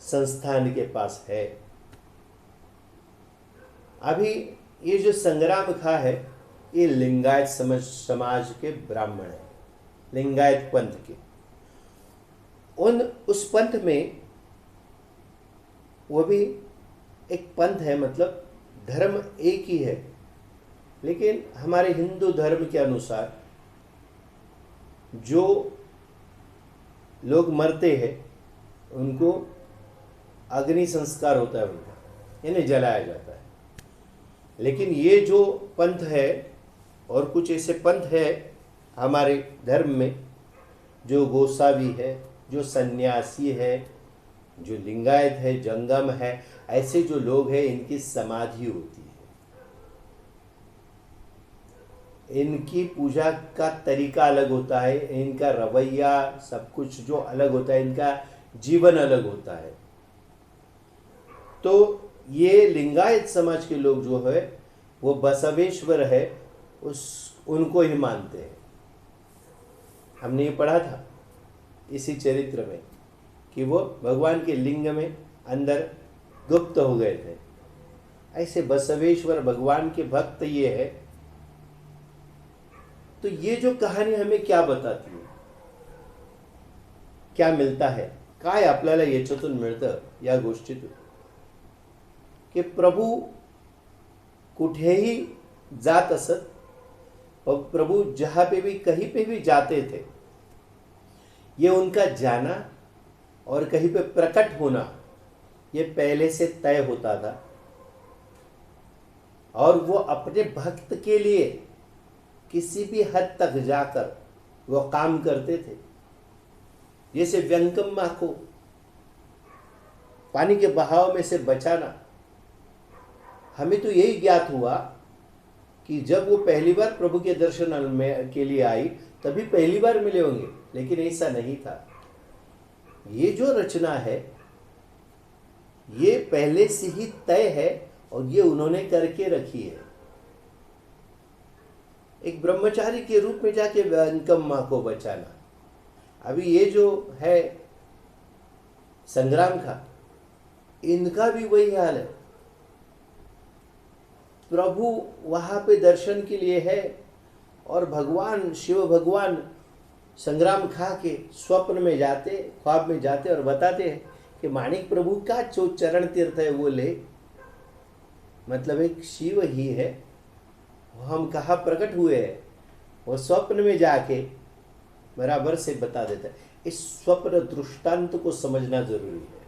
संस्थान के पास है। अभी ये जो संग्राम खा है ये लिंगायत समाज के ब्राह्मण है, लिंगायत पंथ के। उस पंथ में वो भी एक पंथ है, मतलब धर्म एक ही है, लेकिन हमारे हिंदू धर्म के अनुसार जो लोग मरते हैं उनको अग्नि संस्कार होता है, उनका यानी जलाया जाता है। लेकिन ये जो पंथ है और कुछ ऐसे पंथ है हमारे धर्म में, जो गोसावी है, जो सन्यासी है, जो लिंगायत है, जंगम है, ऐसे जो लोग हैं इनकी समाधि होती है। इनकी पूजा का तरीका अलग होता है, इनका रवैया सब कुछ जो अलग होता है, इनका जीवन अलग होता है। तो ये लिंगायत समाज के लोग जो है वो बसवेश्वर है उनको ही मानते हैं। हमने ये पढ़ा था इसी चरित्र में कि वो भगवान के लिंग में अंदर गुप्त हो गए थे। ऐसे बसवेश्वर भगवान के भक्त ये है। तो ये जो कहानी हमें क्या बताती है, क्या मिळता है, काय आपल्याला याच्यातून मिळतं या गोष्टीतून, कि प्रभु कुठेही जात असत और प्रभु जहां पे भी कहीं पे भी जाते थे, ये उनका जाना और कहीं पे प्रकट होना ये पहले से तय होता था। और वो अपने भक्त के लिए किसी भी हद तक जाकर वो काम करते थे। जैसे व्यंकम्मा को पानी के बहाव में से बचाना, हमें तो यही ज्ञात हुआ कि जब वो पहली बार प्रभु के दर्शन में के लिए आई तभी पहली बार मिले होंगे, लेकिन ऐसा नहीं था। ये जो रचना है ये पहले से ही तय है और ये उन्होंने करके रखी है। एक ब्रह्मचारी के रूप में जाके व्यंकम्मा को बचाना। अभी ये जो है संग्राम का, इनका भी वही हाल है। प्रभु वहां पे दर्शन के लिए है और भगवान शिव भगवान संग्राम खा के स्वप्न में जाते, ख्वाब में जाते और बताते हैं कि माणिक प्रभु का जो चरण तीर्थ है वो ले। मतलब एक शिव ही है, वो हम कहाँ प्रकट हुए हैं, वो स्वप्न में जाके बराबर से बता देता है। इस स्वप्न दृष्टांत को समझना जरूरी है।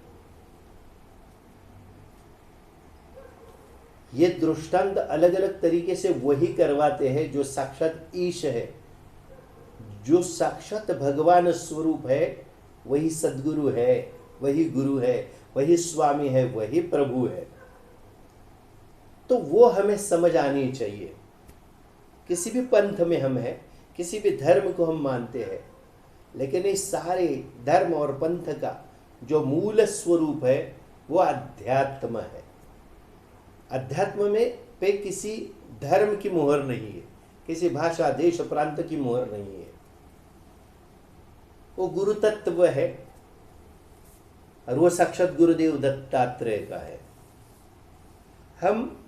ये दृष्टांत अलग अलग तरीके से वही करवाते हैं जो साक्षात ईश है, जो साक्षात भगवान स्वरूप है, वही सद्गुरु है, वही गुरु है, वही स्वामी है, वही प्रभु है। तो वो हमें समझ आनी चाहिए। किसी भी पंथ में हम हैं, किसी भी धर्म को हम मानते हैं, लेकिन इस सारे धर्म और पंथ का जो मूल स्वरूप है वो अध्यात्म है। अध्यात्म में पे किसी धर्म की मोहर नहीं है, किसी भाषा देश प्रांत की मोहर नहीं है। वो गुरु तत्व है और वो साक्षात गुरुदेव दत्तात्रेय का है। हम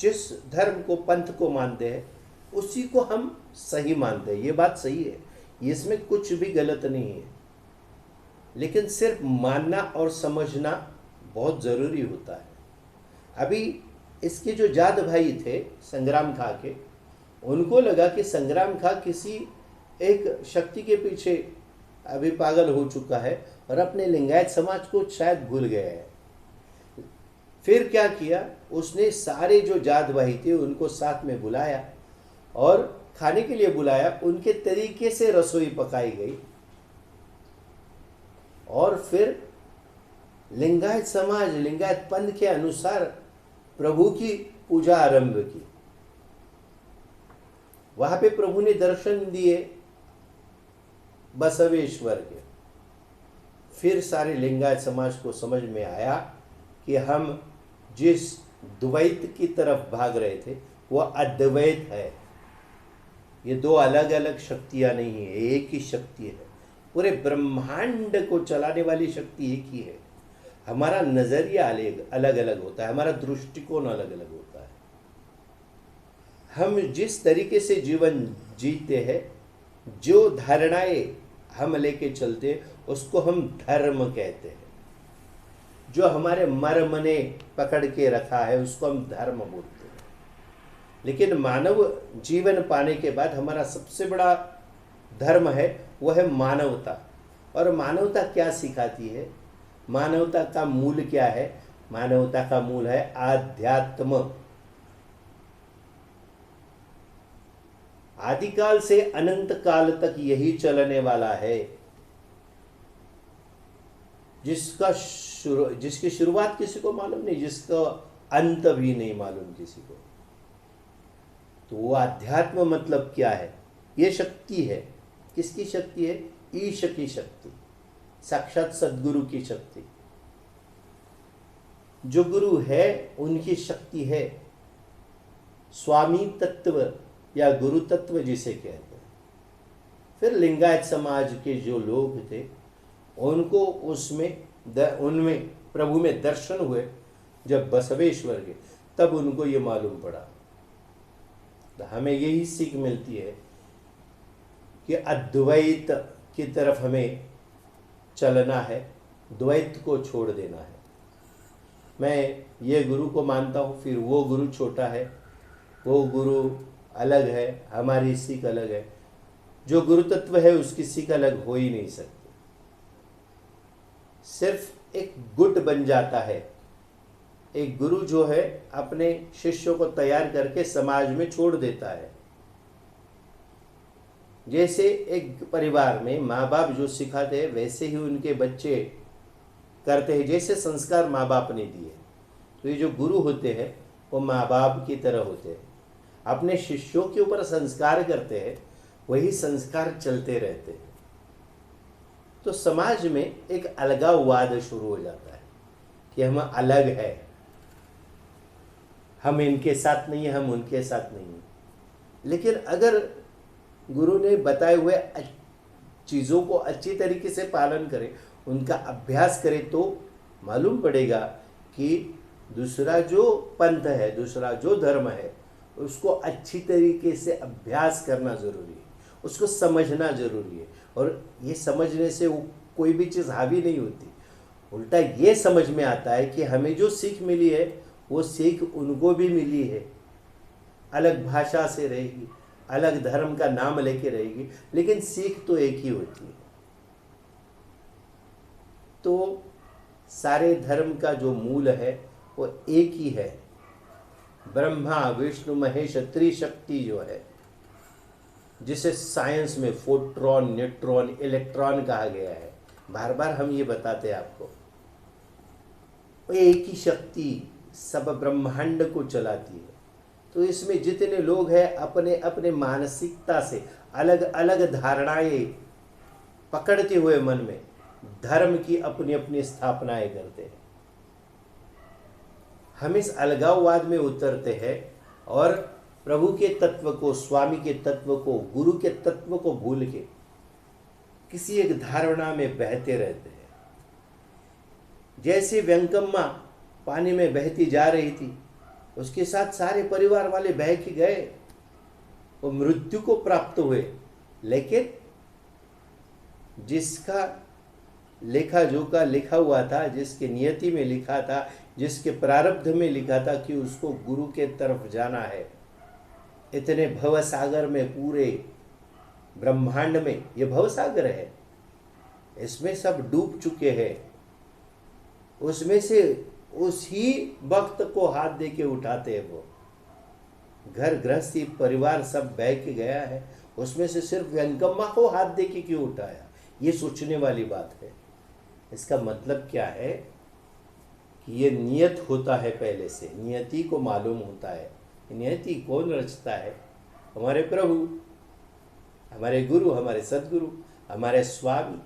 जिस धर्म को पंथ को मानते हैं उसी को हम सही मानते हैं, ये बात सही है, इसमें कुछ भी गलत नहीं है। लेकिन सिर्फ मानना और समझना बहुत जरूरी होता है। अभी इसके जो जाद भाई थे संग्राम खा के, उनको लगा कि संग्राम खा किसी एक शक्ति के पीछे अभी पागल हो चुका है और अपने लिंगायत समाज को शायद भूल गया है। फिर क्या किया, उसने सारे जो जात भाई थे उनको साथ में बुलाया और खाने के लिए बुलाया। उनके तरीके से रसोई पकाई गई और फिर लिंगायत समाज, लिंगायत पंथ के अनुसार प्रभु की पूजा आरंभ की। वहां पे प्रभु ने दर्शन दिए बसवेश्वर के। फिर सारे लिंगायत समाज को समझ में आया कि हम जिस द्वैत की तरफ भाग रहे थे वो अद्वैत है। ये दो अलग अलग शक्तियां नहीं है, एक ही शक्ति है। पूरे ब्रह्मांड को चलाने वाली शक्ति एक ही है। हमारा नजरिया अलग अलग होता है, हमारा दृष्टिकोण अलग अलग होता है। हम जिस तरीके से जीवन जीते हैं, जो धारणाएं हम लेके चलते हैं, उसको हम धर्म कहते हैं। जो हमारे मर्म ने पकड़ के रखा है उसको हम धर्म बोलते हैं। लेकिन मानव जीवन पाने के बाद हमारा सबसे बड़ा धर्म है वो है मानवता। और मानवता क्या सिखाती है, मानवता का मूल क्या है? मानवता का मूल है आध्यात्म। आदिकाल से अनंत काल तक यही चलने वाला है, जिसकी शुरुआत किसी को मालूम नहीं, जिसका अंत भी नहीं मालूम किसी को। तो वो अध्यात्म मतलब क्या है? ये शक्ति है। किसकी शक्ति है? ईश की शक्ति, साक्षात सद्गुरु की शक्ति। जो गुरु है उनकी शक्ति है। स्वामी तत्व या गुरु तत्व जिसे कहते हैं। फिर लिंगायत समाज के जो लोग थे उनको उनमें प्रभु में दर्शन हुए जब बसवेश्वर के, तब उनको ये मालूम पड़ा। तो हमें यही सीख मिलती है कि अद्वैत की तरफ हमें चलना है, द्वैत को छोड़ देना है। मैं ये गुरु को मानता हूँ, फिर वो गुरु छोटा है, वो गुरु अलग है, हमारी सीख अलग है। जो गुरु तत्व है उसकी सीख अलग हो ही नहीं सकती। सिर्फ एक गुट बन जाता है। एक गुरु जो है अपने शिष्यों को तैयार करके समाज में छोड़ देता है। जैसे एक परिवार में माँ बाप जो सिखाते हैं वैसे ही उनके बच्चे करते हैं, जैसे संस्कार माँ बाप ने दिए। तो ये जो गुरु होते हैं वो माँ बाप की तरह होते हैं, अपने शिष्यों के ऊपर संस्कार करते हैं, वही संस्कार चलते रहते हैं। तो समाज में एक अलगाववाद शुरू हो जाता है कि हम अलग है, हम इनके साथ नहीं है, हम उनके साथ नहीं है। लेकिन अगर गुरु ने बताए हुए चीज़ों को अच्छी तरीके से पालन करें, उनका अभ्यास करें, तो मालूम पड़ेगा कि दूसरा जो पंथ है, दूसरा जो धर्म है, उसको अच्छी तरीके से अभ्यास करना ज़रूरी है, उसको समझना ज़रूरी है। और ये समझने से वो कोई भी चीज़ हावी नहीं होती, उल्टा ये समझ में आता है कि हमें जो सीख मिली है वो सीख उनको भी मिली है। अलग भाषा से रहेगी, अलग धर्म का नाम लेके रहेगी, लेकिन सीख तो एक ही होती है। तो सारे धर्म का जो मूल है वो एक ही है। ब्रह्मा विष्णु महेश त्रिशक्ति जो है, जिसे साइंस में फोटोन, न्यूट्रॉन, इलेक्ट्रॉन कहा गया है, बार बार हम ये बताते हैं आपको। एक ही शक्ति सब ब्रह्मांड को चलाती है। तो इसमें जितने लोग हैं अपने अपने मानसिकता से अलग अलग धारणाएं पकड़ते हुए मन में धर्म की अपनी अपनी स्थापनाएं करते हैं। हम इस अलगाववाद में उतरते हैं और प्रभु के तत्व को, स्वामी के तत्व को, गुरु के तत्व को भूल के किसी एक धारणा में बहते रहते हैं। जैसे व्यंकम्मा पानी में बहती जा रही थी, उसके साथ सारे परिवार वाले बह के गए, वो मृत्यु को प्राप्त हुए। लेकिन जिसका लेखा जोखा लिखा हुआ था, जिसके नियति में लिखा था, जिसके प्रारब्ध में लिखा था कि उसको गुरु के तरफ जाना है, इतने भवसागर में, पूरे ब्रह्मांड में, ये भवसागर है, इसमें सब डूब चुके हैं। उसमें से उसी वक्त को हाथ दे के उठाते हैं। वो घर गृहस्थी परिवार सब बह के गया है, उसमें से सिर्फ व्यंकम्मा को हाथ दे के क्यों उठाया? ये सोचने वाली बात है। इसका मतलब क्या है कि ये नियत होता है, पहले से नियति को मालूम होता है। नियति कौन रचता है? हमारे प्रभु, हमारे गुरु, हमारे सद्गुरु, हमारे स्वामी,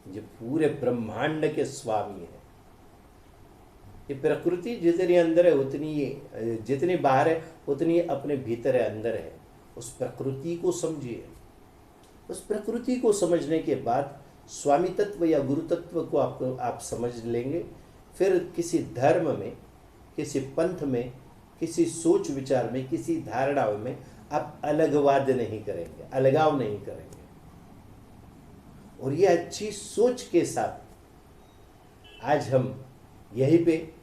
जो पूरे ब्रह्मांड के स्वामी है। ये प्रकृति जितनी अंदर है उतनी ये, जितनी बाहर है उतनी अपने भीतर है, अंदर है। उस प्रकृति को समझिए। उस प्रकृति को समझने के बाद स्वामी तत्व या गुरु तत्व को आप समझ लेंगे। फिर किसी धर्म में, किसी पंथ में, किसी सोच विचार में, किसी धारणाओं में आप अलगवाद नहीं करेंगे, अलगाव नहीं करेंगे। और ये अच्छी सोच के साथ आज हम यहीं पे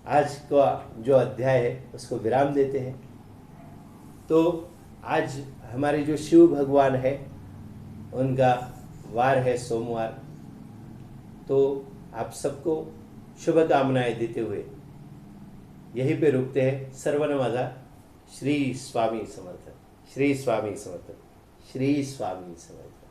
आज का जो अध्याय है उसको विराम देते हैं। तो आज हमारे जो शिव भगवान है उनका वार है, सोमवार। तो आप सबको शुभकामनाएं देते हुए यहीं पे रुकते हैं। सर्वनमस्कार। श्री स्वामी समर्थ, श्री स्वामी समर्थ, श्री स्वामी समर्थ।